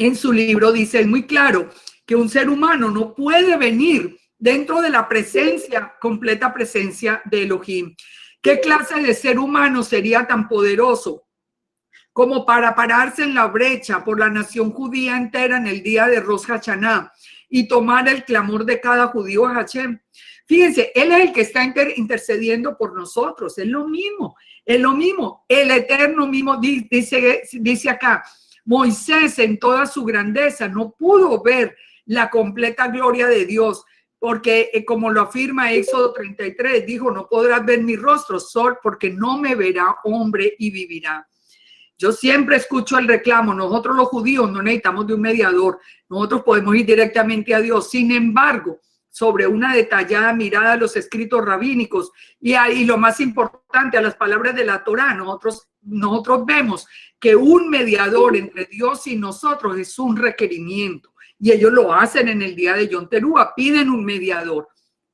En su libro dice, es muy claro que un ser humano no puede venir dentro de la completa presencia de Elohim. ¿Qué clase de ser humano sería tan poderoso como para pararse en la brecha por la nación judía entera en el día de Rosh Hashanah y tomar el clamor de cada judío a Hashem? Fíjense, él es el que está intercediendo por nosotros, es lo mismo, el eterno mismo dice acá, Moisés en toda su grandeza no pudo ver la completa gloria de Dios, porque como lo afirma Éxodo 33, dijo, no podrás ver mi rostro, sol, porque no me verá hombre y vivirá. Yo siempre escucho el reclamo, nosotros los judíos no necesitamos de un mediador, nosotros podemos ir directamente a Dios. Sin embargo, sobre una detallada mirada a los escritos rabínicos y lo más importante, a las palabras de la Torá, nosotros vemos que un mediador entre Dios y nosotros es un requerimiento, y ellos lo hacen en el día de Yom Teruah, piden un mediador.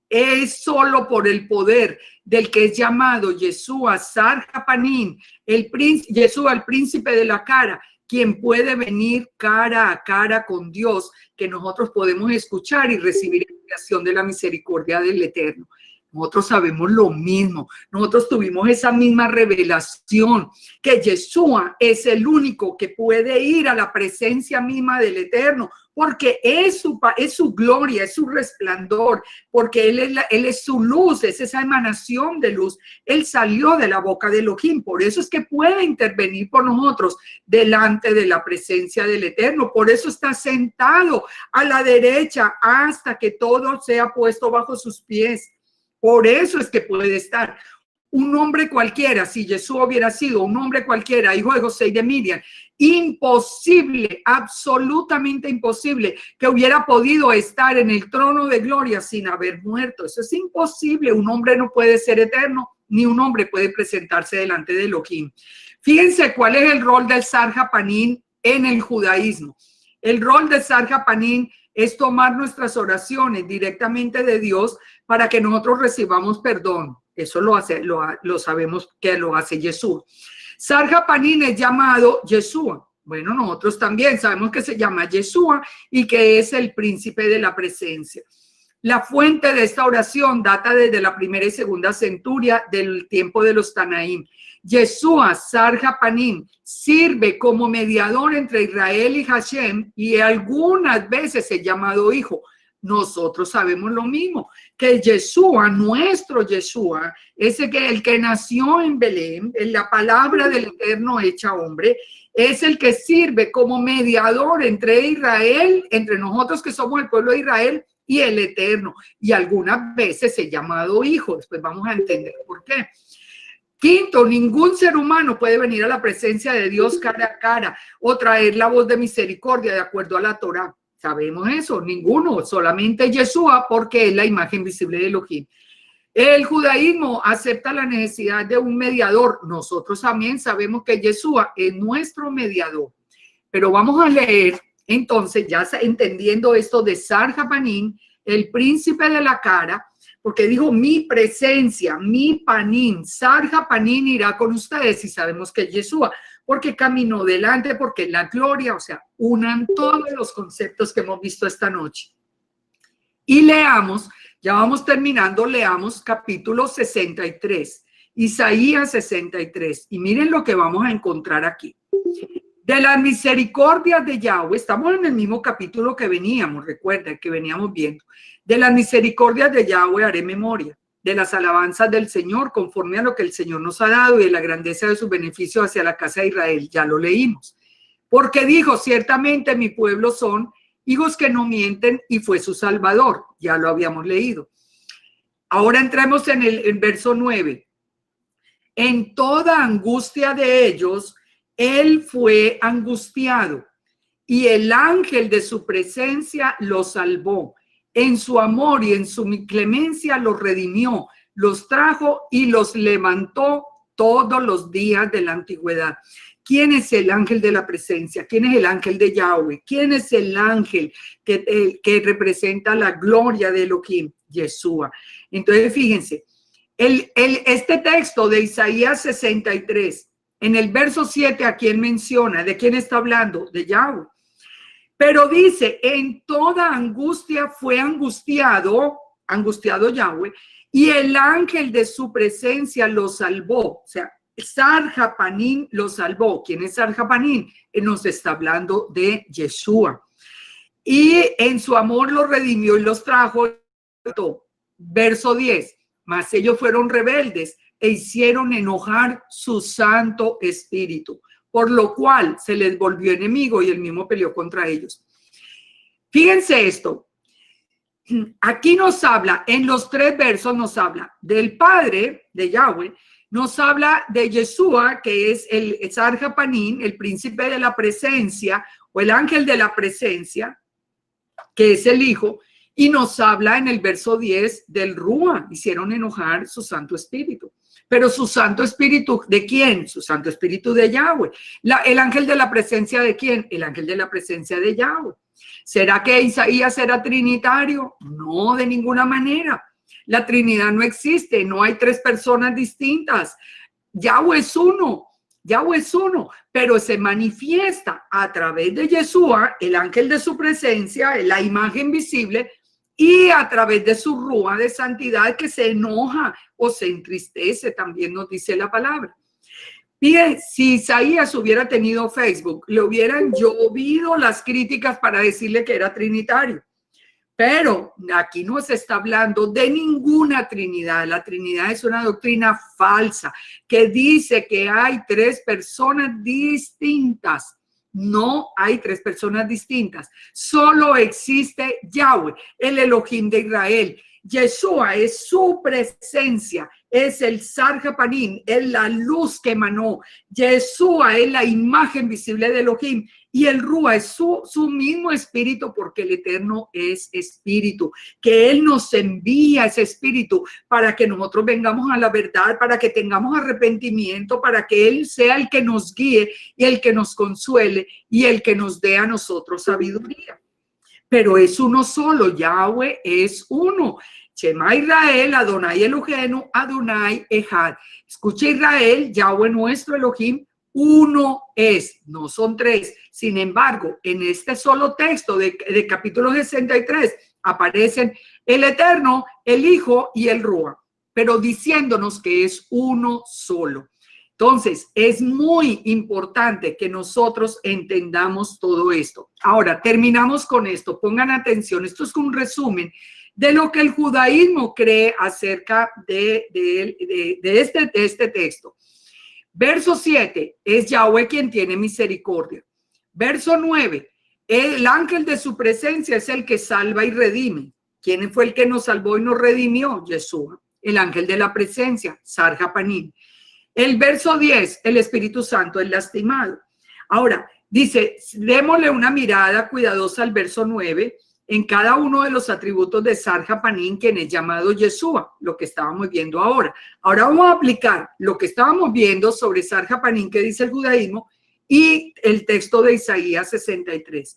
Es solo por el poder del que es llamado Yeshua Sar HaPanim, Yeshua, el príncipe de la cara, quien puede venir cara a cara con Dios, que nosotros podemos escuchar y recibir expiación de la misericordia del Eterno. Nosotros sabemos lo mismo, nosotros tuvimos esa misma revelación, que Yeshua es el único que puede ir a la presencia misma del Eterno, porque es su gloria, es su resplandor, porque él es su luz, es esa emanación de luz. Él salió de la boca de Elohim, por eso es que puede intervenir por nosotros delante de la presencia del Eterno. Por eso está sentado a la derecha hasta que todo sea puesto bajo sus pies. Por eso es que puede estar. Un hombre cualquiera, si Jesús hubiera sido un hombre cualquiera, hijo de José y de Miriam, imposible, absolutamente imposible que hubiera podido estar en el trono de gloria sin haber muerto. Eso es imposible. Un hombre no puede ser eterno, ni un hombre puede presentarse delante de Elohim. Fíjense cuál es el rol del Sar HaPanim en el judaísmo. El rol del Sar HaPanim es tomar nuestras oraciones directamente de Dios para que nosotros recibamos perdón. Eso lo sabemos que lo hace Yeshua. Sar HaPanim es llamado Yeshua. Bueno, nosotros también sabemos que se llama Yeshua y que es el príncipe de la presencia. La fuente de esta oración data desde la primera y segunda centuria del tiempo de los Tanaim. Yeshua, Sar HaPanim, sirve como mediador entre Israel y Hashem y algunas veces es llamado hijo. nosotros sabemos lo mismo, que Yeshua, nuestro Yeshua, el que nació en Belén, en la palabra del Eterno hecha hombre, es el que sirve como mediador entre Israel, entre nosotros que somos el pueblo de Israel y el Eterno. Y algunas veces es llamado hijo. Después vamos a entender por qué. Quinto, ningún ser humano puede venir a la presencia de Dios cara a cara o traer la voz de misericordia de acuerdo a la Torá. Sabemos eso, ninguno, solamente Yeshua, porque es la imagen visible de Elohim. El judaísmo acepta la necesidad de un mediador. Nosotros también sabemos que Yeshua es nuestro mediador. Pero vamos a leer, entonces, ya entendiendo esto de Sar Japanín, el príncipe de la cara, porque dijo mi presencia, mi panín, Sar Japanín irá con ustedes, y sabemos que es Yeshua, porque caminó delante, porque la gloria, o sea, unan todos los conceptos que hemos visto esta noche. Y leamos, ya vamos terminando, leamos capítulo 63, Isaías 63, y miren lo que vamos a encontrar aquí. De las misericordias de Yahweh, estamos en el mismo capítulo que veníamos, recuerden que veníamos viendo. De las misericordias de Yahweh haré memoria, de las alabanzas del Señor, conforme a lo que el Señor nos ha dado y de la grandeza de sus beneficios hacia la casa de Israel. Ya lo leímos. Porque dijo, ciertamente mi pueblo son hijos que no mienten y fue su Salvador. Ya lo habíamos leído. Ahora entremos en el verso 9. En toda angustia de ellos, él fue angustiado y el ángel de su presencia los salvó. En su amor y en su clemencia los redimió, los trajo y los levantó todos los días de la antigüedad. ¿Quién es el ángel de la presencia? ¿Quién es el ángel de Yahweh? ¿Quién es el ángel que representa la gloria de Elohim? Yeshua. Entonces, fíjense, este texto de Isaías 63, en el verso 7, ¿a quién menciona? ¿De quién está hablando? De Yahweh. Pero dice, en toda angustia fue angustiado Yahweh, y el ángel de su presencia lo salvó. O sea, Sar Japanín lo salvó. ¿Quién es Sar Japanín? Nos está hablando de Yeshua. Y en su amor los redimió y los trajo. Verso 10, mas ellos fueron rebeldes e hicieron enojar su Santo Espíritu, por lo cual se les volvió enemigo y él mismo peleó contra ellos. Fíjense esto. Aquí nos habla, en los 3 versos nos habla del Padre, de Yahweh, nos habla de Yeshua, que es el Sar Japanín, el príncipe de la presencia, o el ángel de la presencia, que es el Hijo, y nos habla en el verso 10 del Rúa, hicieron enojar su Santo Espíritu. Pero su Santo Espíritu, ¿de quién? Su Santo Espíritu de Yahweh. El ángel de la presencia, ¿de quién? El ángel de la presencia de Yahweh. ¿Será que Isaías era trinitario? No, de ninguna manera. La Trinidad no existe, no hay 3 personas distintas. Yahweh es uno, pero se manifiesta a través de Yeshua, el ángel de su presencia, la imagen visible, y a través de su rúa de santidad que se enoja o se entristece, también nos dice la palabra. Bien, si Isaías hubiera tenido Facebook, le hubieran llovido las críticas para decirle que era trinitario. Pero aquí no se está hablando de ninguna Trinidad. La Trinidad es una doctrina falsa que dice que hay 3 personas distintas. No hay 3 personas distintas. Solo existe Yahweh, el Elohim de Israel. Yeshua es su presencia, es el Sar Japanín, es la luz que emanó. Yeshua es la imagen visible de Elohim y el Rúa es su mismo espíritu, porque el Eterno es espíritu, que Él nos envía ese espíritu para que nosotros vengamos a la verdad, para que tengamos arrepentimiento, para que Él sea el que nos guíe y el que nos consuele y el que nos dé a nosotros sabiduría. Pero es uno solo, Yahweh es uno. Shema Israel, Adonai Eloheinu, Adonai Echad. Escucha Israel, Yahweh nuestro Elohim, uno es, no son 3. Sin embargo, en este solo texto de capítulo 63 aparecen el Eterno, el Hijo y el Rúa, pero diciéndonos que es uno solo. Entonces, es muy importante que nosotros entendamos todo esto. Ahora, terminamos con esto. Pongan atención. Esto es un resumen de lo que el judaísmo cree acerca de este texto. Verso 7, es Yahweh quien tiene misericordia. Verso 9, el ángel de su presencia es el que salva y redime. ¿Quién fue el que nos salvó y nos redimió? Yeshua, el ángel de la presencia, Sar Japanim. El verso 10, el Espíritu Santo es lastimado. Ahora, dice, démosle una mirada cuidadosa al verso 9, en cada uno de los atributos de Sar Japanim, quien es llamado Yeshua, lo que estábamos viendo ahora. Ahora vamos a aplicar lo que estábamos viendo sobre Sar Japanim, que dice el judaísmo, y el texto de Isaías 63.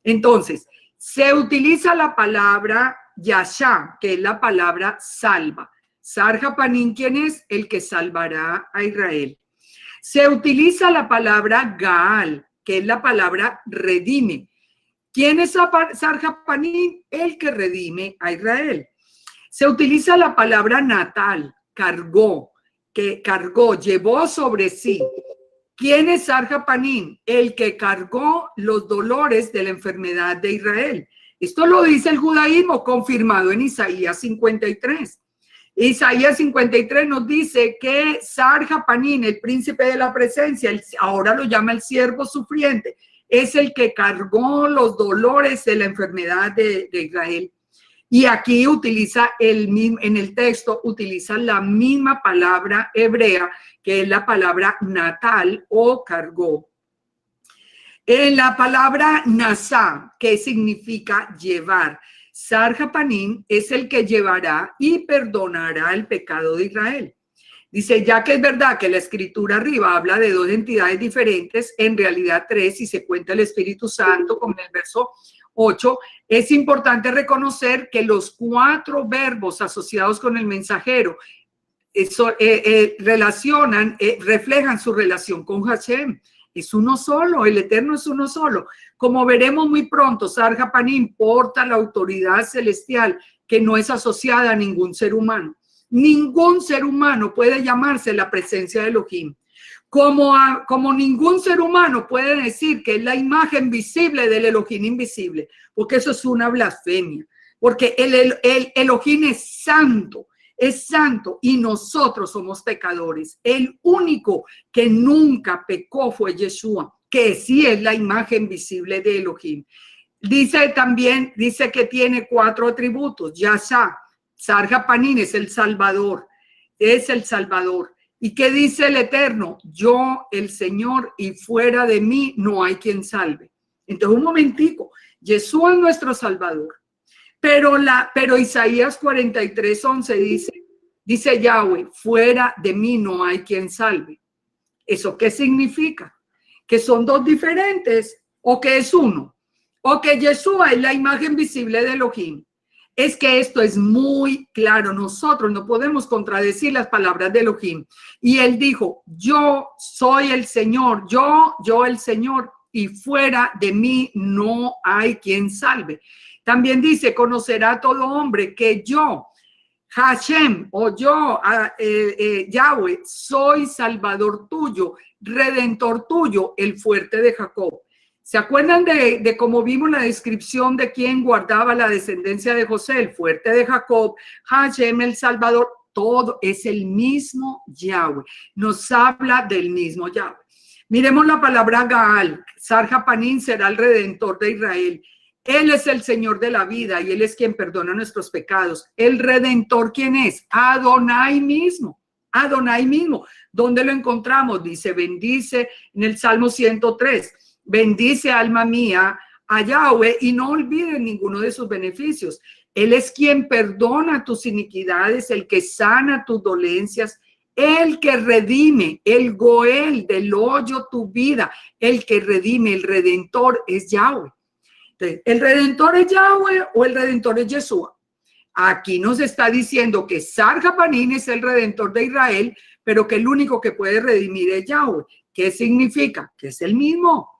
Entonces, se utiliza la palabra Yashá, que es la palabra salva. Sar Japanim, ¿quién es? El que salvará a Israel. Se utiliza la palabra Gaal, que es la palabra redime. ¿Quién es Sar Japanim? El que redime a Israel. Se utiliza la palabra natal, cargó, que cargó, llevó sobre sí. ¿Quién es Sar Japanim? El que cargó los dolores de la enfermedad de Israel. Esto lo dice el judaísmo, confirmado en Isaías 53. Isaías 53 nos dice que Sar Japanim, el príncipe de la presencia, ahora lo llama el siervo sufriente, es el que cargó los dolores de la enfermedad de Israel. Y aquí utiliza en el texto, utiliza la misma palabra hebrea, que es la palabra natal o cargó. En la palabra nasá, que significa llevar. Sar Japanim es el que llevará y perdonará el pecado de Israel. Dice, ya que es verdad que la escritura arriba habla de dos entidades diferentes, en realidad tres, y se cuenta el Espíritu Santo, como en el verso 8, es importante reconocer que los 4 verbos asociados con el mensajero reflejan su relación con Hashem. Es uno solo, el Eterno es uno solo. Como veremos muy pronto, Sar Japanim porta la autoridad celestial que no es asociada a ningún ser humano. Ningún ser humano puede llamarse la presencia de Elohim. Como ningún ser humano puede decir que es la imagen visible del Elohim invisible, porque eso es una blasfemia. Porque el Elohim es santo y nosotros somos pecadores. El único que nunca pecó fue Yeshua, que sí es la imagen visible de Elohim. Dice que tiene 4 atributos. Yashá, Sar Japanim es el Salvador, ¿Y qué dice el Eterno? Yo, el Señor, y fuera de mí no hay quien salve. Entonces, un momentico, Yeshua es nuestro Salvador. Pero Isaías 43:11 dice Yahweh, fuera de mí no hay quien salve. ¿Eso qué significa? ¿Que son 2 diferentes o que es uno? ¿O que Yeshua es la imagen visible de Elohim? Es que esto es muy claro. Nosotros no podemos contradecir las palabras de Elohim. Y él dijo, yo soy el Señor, yo el Señor, y fuera de mí no hay quien salve. También dice, conocerá todo hombre que yo, Hashem, o yo, Yahweh, soy salvador tuyo, redentor tuyo, el fuerte de Jacob. ¿Se acuerdan de cómo vimos la descripción de quién guardaba la descendencia de José, el fuerte de Jacob, Hashem, el Salvador? Todo es el mismo Yahweh. Nos habla del mismo Yahweh. Miremos la palabra Gaal. Sar Japanim será el redentor de Israel. Él es el Señor de la vida y Él es quien perdona nuestros pecados. El redentor, ¿quién es? Adonai mismo. Adonai mismo. ¿Dónde lo encontramos? Dice, bendice en el Salmo 103. Bendice, alma mía, a Yahweh y no olvides ninguno de sus beneficios. Él es quien perdona tus iniquidades, el que sana tus dolencias, el que redime, el Goel del hoyo tu vida, el que redime, el redentor es Yahweh. Entonces, ¿el redentor es Yahweh o el redentor es Yeshua? Aquí nos está diciendo que Sar Japanim es el redentor de Israel, pero que el único que puede redimir es Yahweh. ¿Qué significa? Que es el mismo.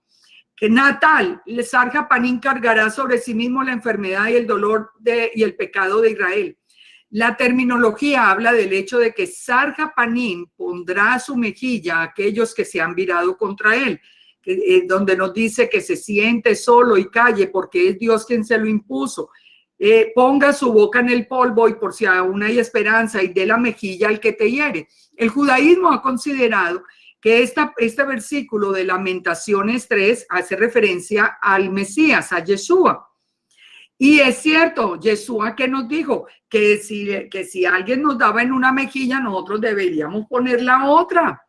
Que natal, Sar Japanim cargará sobre sí mismo la enfermedad y el dolor y el pecado de Israel. La terminología habla del hecho de que Sarja Panim pondrá su mejilla a aquellos que se han virado contra él, donde nos dice que se siente solo y calle porque es Dios quien se lo impuso. Ponga su boca en el polvo y por si aún hay esperanza y dé la mejilla al que te hiere. El judaísmo ha considerado que este versículo de Lamentaciones 3 hace referencia al Mesías, a Yeshua. Y es cierto, Yeshua que nos dijo que si alguien nos daba en una mejilla, nosotros deberíamos poner la otra.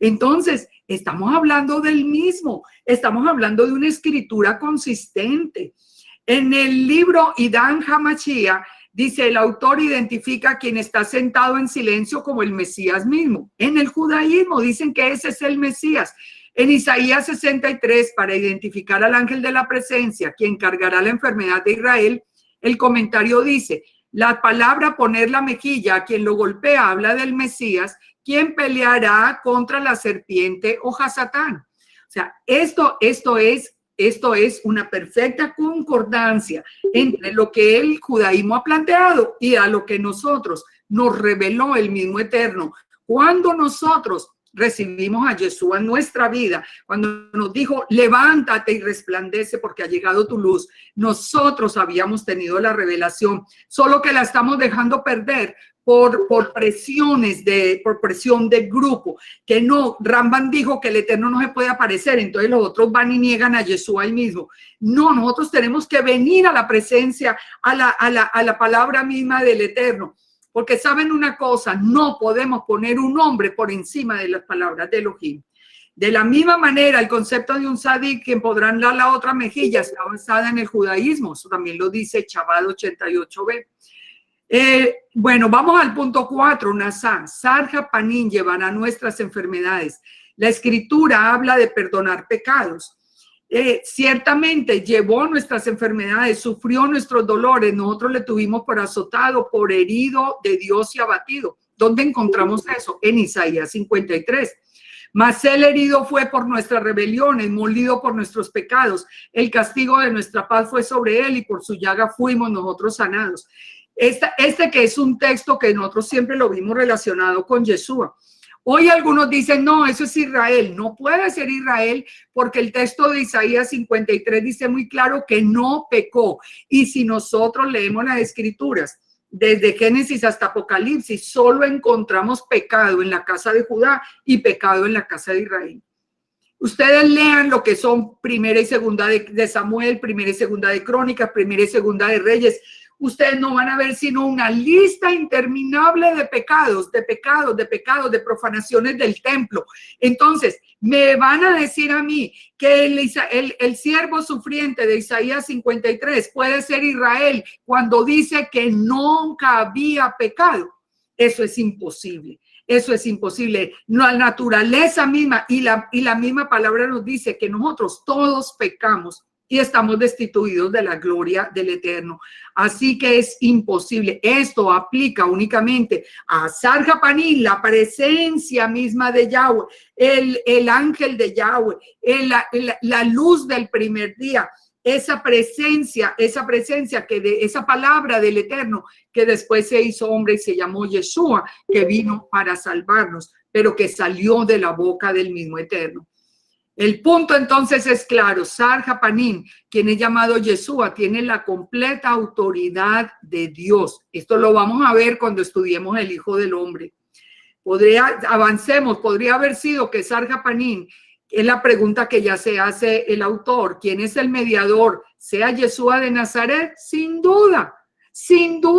Entonces, estamos hablando del mismo, estamos hablando de una escritura consistente. En el libro Idán Hamashia, dice, el autor identifica a quien está sentado en silencio como el Mesías mismo. En el judaísmo dicen que ese es el Mesías. En Isaías 63, para identificar al ángel de la presencia, quien cargará la enfermedad de Israel, el comentario dice, la palabra poner la mejilla a quien lo golpea habla del Mesías, quien peleará contra la serpiente o Hasatán. O sea, esto es una perfecta concordancia entre lo que el judaísmo ha planteado y a lo que nosotros nos reveló el mismo Eterno. Cuando nosotros recibimos a Yeshua en nuestra vida, cuando nos dijo, levántate y resplandece porque ha llegado tu luz, nosotros habíamos tenido la revelación, solo que la estamos dejando perder por presión de grupo, que no, Rambam dijo que el Eterno no se puede aparecer, entonces los otros van y niegan a Yeshua ahí mismo. No, nosotros tenemos que venir a la presencia, a la palabra misma del Eterno, porque saben una cosa, no podemos poner un nombre por encima de las palabras de Elohim. De la misma manera, el concepto de un sadik, quien podrán dar la otra mejilla, está basada en el judaísmo, eso también lo dice Chabad 88b. Bueno, vamos al punto 4, Nasá. Sarja Panim llevará nuestras enfermedades. La escritura habla de perdonar pecados. Ciertamente llevó nuestras enfermedades, sufrió nuestros dolores, nosotros le tuvimos por azotado, por herido de Dios y abatido. ¿Dónde encontramos eso? En Isaías 53. Mas el herido fue por nuestras rebeliones, molido por nuestros pecados. El castigo de nuestra paz fue sobre él y por su llaga fuimos nosotros sanados. Este que es un texto que nosotros siempre lo vimos relacionado con Yeshua. Hoy algunos dicen, no, eso es Israel. No puede ser Israel porque el texto de Isaías 53 dice muy claro que no pecó. Y si nosotros leemos las escrituras, desde Génesis hasta Apocalipsis, solo encontramos pecado en la casa de Judá y pecado en la casa de Israel. Ustedes lean lo que son primera y segunda de Samuel, primera y segunda de Crónicas, primera y segunda de Reyes. Ustedes no van a ver sino una lista interminable de pecados, de profanaciones del templo. Entonces, me van a decir a mí que el siervo sufriente de Isaías 53 puede ser Israel cuando dice que nunca había pecado. Eso es imposible. Eso es imposible. La naturaleza misma y la misma palabra nos dice que nosotros todos pecamos y estamos destituidos de la gloria del Eterno. Así que es imposible. Esto aplica únicamente a Sarja Panim, la presencia misma de Yahweh, el ángel de Yahweh, la luz del primer día, esa presencia esa palabra del Eterno que después se hizo hombre y se llamó Yeshua, que vino para salvarnos, pero que salió de la boca del mismo Eterno. El punto entonces es claro, Sarja Panim, quien es llamado Yeshua, tiene la completa autoridad de Dios. Esto lo vamos a ver cuando estudiemos el Hijo del Hombre. Podría haber sido que Sarja Panim, es la pregunta que ya se hace el autor, ¿quién es el mediador? ¿Sea Yeshua de Nazaret? Sin duda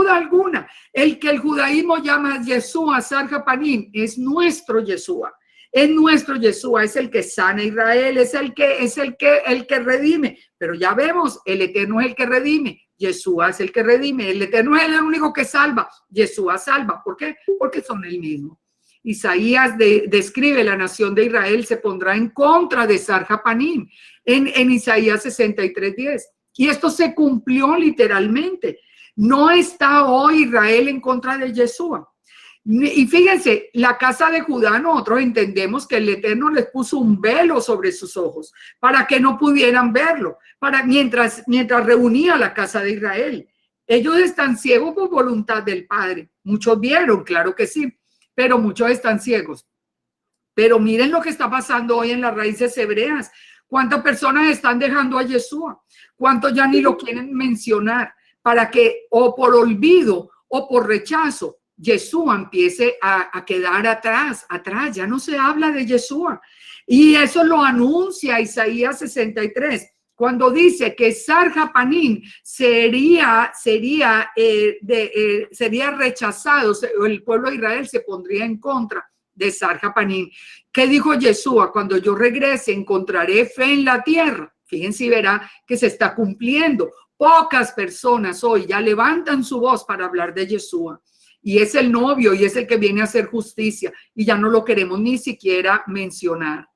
alguna. El que el judaísmo llama Yeshua, Sarja Panim, es nuestro Yeshua. Es nuestro Yeshua, es el que sana a Israel, es el que redime. Pero ya vemos, el Eterno es el que redime, Yeshua es el que redime, el Eterno es el único que salva, Yeshua salva. ¿Por qué? Porque son el mismo. Isaías describe la nación de Israel se pondrá en contra de Sarja Panim en Isaías 63:10. Y esto se cumplió literalmente. No está hoy Israel en contra de Yeshua. Y fíjense, la casa de Judá, nosotros entendemos que el Eterno les puso un velo sobre sus ojos para que no pudieran verlo, mientras reunía la casa de Israel. Ellos están ciegos por voluntad del Padre. Muchos vieron, claro que sí, pero muchos están ciegos. Pero miren lo que está pasando hoy en las raíces hebreas. ¿Cuántas personas están dejando a Yeshua? ¿Cuántos ya ni lo quieren mencionar? Para que o por olvido o por rechazo, Yeshua empiece a quedar atrás. Ya no se habla de Yeshua. Y eso lo anuncia Isaías 63. Cuando dice que Sarjapanín sería rechazado, el pueblo de Israel se pondría en contra de Sarjapanín. ¿Qué dijo Yeshua? Cuando yo regrese encontraré fe en la tierra. Fíjense y verá que se está cumpliendo. Pocas personas hoy ya levantan su voz para hablar de Yeshua. Y es el novio y es el que viene a hacer justicia. Y ya no lo queremos ni siquiera mencionar.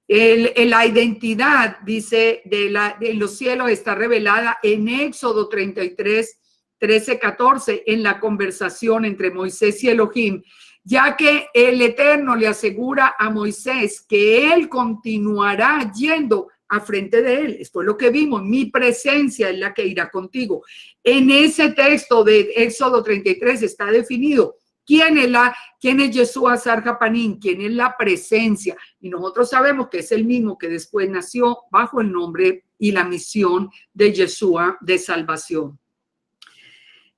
La identidad, dice, de los cielos está revelada en Éxodo 33, 13, 14, en la conversación entre Moisés y Elohim, ya que el Eterno le asegura a Moisés que él continuará yendo a frente de él. Esto es lo que vimos, mi presencia es la que irá contigo. En ese texto de Éxodo 33 está definido ¿quién es Yeshua Sarjapanín? ¿Quién es la presencia? Y nosotros sabemos que es el mismo que después nació bajo el nombre y la misión de Yeshua de salvación.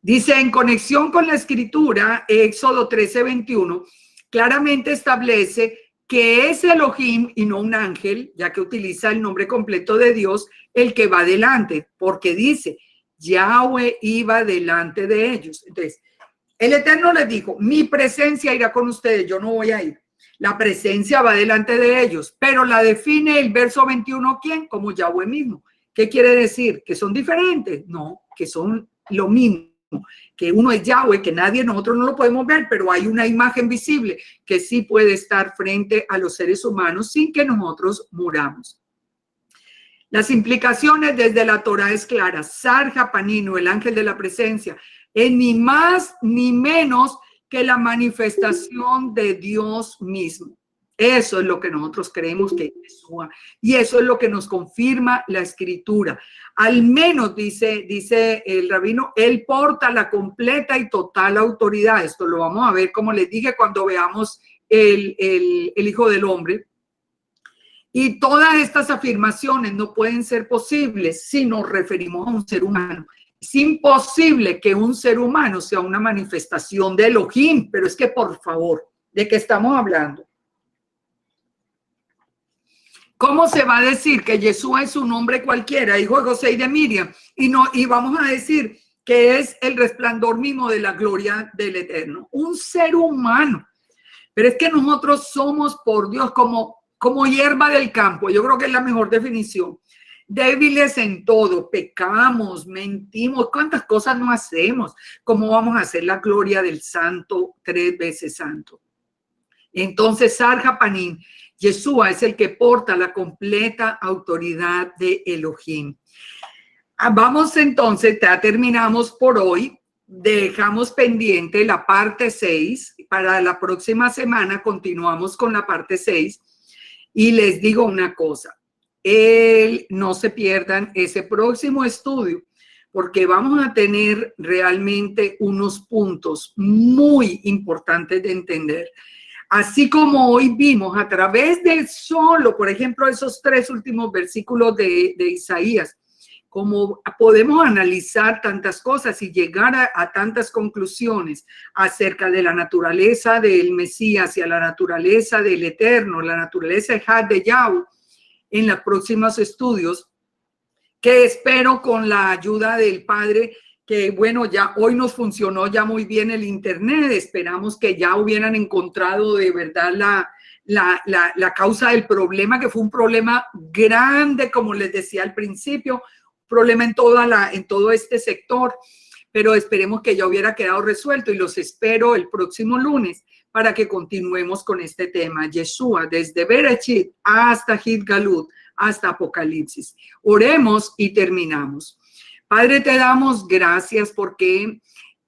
Dice, en conexión con la escritura, Éxodo 13, 21, claramente establece que es Elohim y no un ángel, ya que utiliza el nombre completo de Dios, el que va delante, porque dice, Yahweh iba delante de ellos. Entonces, el Eterno les dijo, mi presencia irá con ustedes, yo no voy a ir. La presencia va delante de ellos, pero la define el verso 21, ¿quién? Como Yahweh mismo. ¿Qué quiere decir? ¿Que son diferentes? No, que son lo mismo. Que uno es Yahweh, que nosotros no lo podemos ver, pero hay una imagen visible que sí puede estar frente a los seres humanos sin que nosotros muramos. Las implicaciones desde la Torah es clara. Sarjapanino, el ángel de la presencia, es ni más ni menos que la manifestación de Dios mismo. Eso es lo que nosotros creemos que es Yeshua. Y eso es lo que nos confirma la escritura. Al menos, dice el rabino, él porta la completa y total autoridad. Esto lo vamos a ver, como les dije, cuando veamos el Hijo del Hombre. Y todas estas afirmaciones no pueden ser posibles si nos referimos a un ser humano. Es imposible que un ser humano sea una manifestación de Elohim, pero es que, por favor, ¿de qué estamos hablando? ¿Cómo se va a decir que Yeshua es un hombre cualquiera, hijo de José y de Miriam? Y vamos a decir que es el resplandor mismo de la gloria del Eterno. Un ser humano. Pero es que nosotros somos, por Dios, como hierba del campo. Yo creo que es la mejor definición. Débiles en todo, pecamos, mentimos, cuántas cosas no hacemos. ¿Cómo vamos a hacer la gloria del santo 3 veces santo? Entonces, Sarjapanín, Yeshua es el que porta la completa autoridad de Elohim. Vamos entonces, ya terminamos por hoy. Dejamos pendiente la parte 6. Para la próxima semana continuamos con la parte 6. Y les digo una cosa, no se pierdan ese próximo estudio, porque vamos a tener realmente unos puntos muy importantes de entender. Así como hoy vimos a través de solo, por ejemplo, esos 3 últimos versículos de Isaías, cómo podemos analizar tantas cosas y llegar a tantas conclusiones acerca de la naturaleza del Mesías y a la naturaleza del Eterno, la naturaleza de Yahweh, en los próximos estudios, que espero con la ayuda del Padre, que bueno, ya hoy nos funcionó ya muy bien el internet, esperamos que ya hubieran encontrado de verdad la causa del problema, que fue un problema grande, como les decía al principio, problema en todo este sector, pero esperemos que ya hubiera quedado resuelto y los espero el próximo lunes para que continuemos con este tema, Yeshua, desde Bereshit hasta Gilgalut, hasta Apocalipsis. Oremos y terminamos. Padre, te damos gracias porque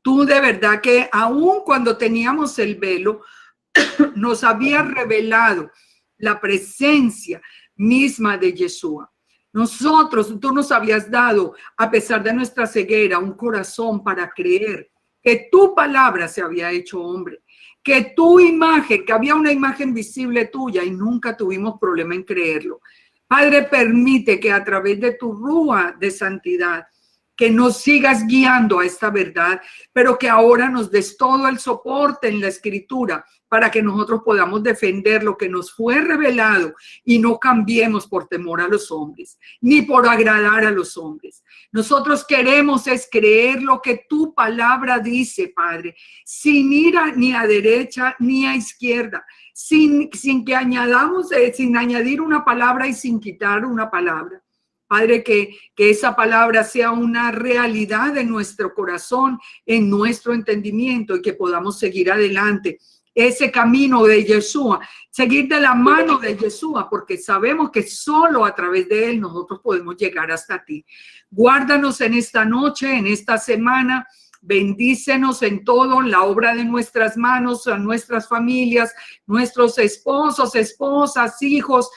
tú de verdad que aun cuando teníamos el velo, nos habías revelado la presencia misma de Yeshua. Nosotros, tú nos habías dado, a pesar de nuestra ceguera, un corazón para creer que tu palabra se había hecho hombre, que tu imagen, que había una imagen visible tuya y nunca tuvimos problema en creerlo. Padre, permite que a través de tu rúa de santidad, que nos sigas guiando a esta verdad, pero que ahora nos des todo el soporte en la escritura para que nosotros podamos defender lo que nos fue revelado y no cambiemos por temor a los hombres, ni por agradar a los hombres. Nosotros queremos es creer lo que tu palabra dice, Padre, sin ir ni a derecha ni a izquierda, sin que añadamos, sin añadir una palabra y sin quitar una palabra. Padre, que esa palabra sea una realidad en nuestro corazón, en nuestro entendimiento y que podamos seguir adelante ese camino de Yeshua, seguir de la mano de Yeshua, porque sabemos que solo a través de él nosotros podemos llegar hasta ti. Guárdanos en esta noche, en esta semana. Bendícenos en todo, la obra de nuestras manos, a nuestras familias, nuestros esposos, esposas, hijos,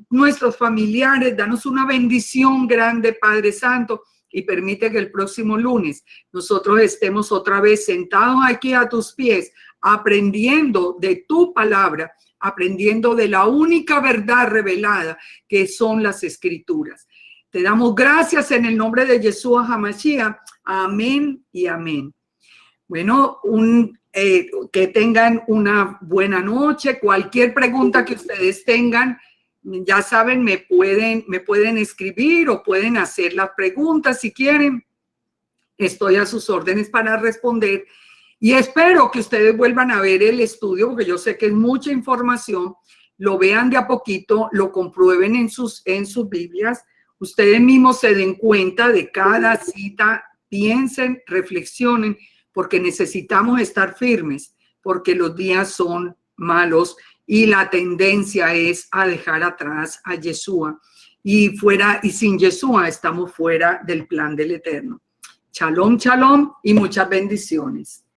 nuestros familiares. Danos una bendición grande, Padre Santo, y permite que el próximo lunes nosotros estemos otra vez sentados aquí a tus pies, aprendiendo de tu palabra, aprendiendo de la única verdad revelada que son las escrituras. Te damos gracias en el nombre de Yeshua HaMashiach. Amén y amén. Bueno, que tengan una buena noche. Cualquier pregunta que ustedes tengan, ya saben, me pueden escribir o pueden hacer las preguntas si quieren. Estoy a sus órdenes para responder. Y espero que ustedes vuelvan a ver el estudio, porque yo sé que es mucha información. Lo vean de a poquito, lo comprueben en sus Biblias. Ustedes mismos se den cuenta de cada cita, piensen, reflexionen, porque necesitamos estar firmes, porque los días son malos y la tendencia es a dejar atrás a Yeshua. Y sin Yeshua estamos fuera del plan del Eterno. Shalom, shalom y muchas bendiciones.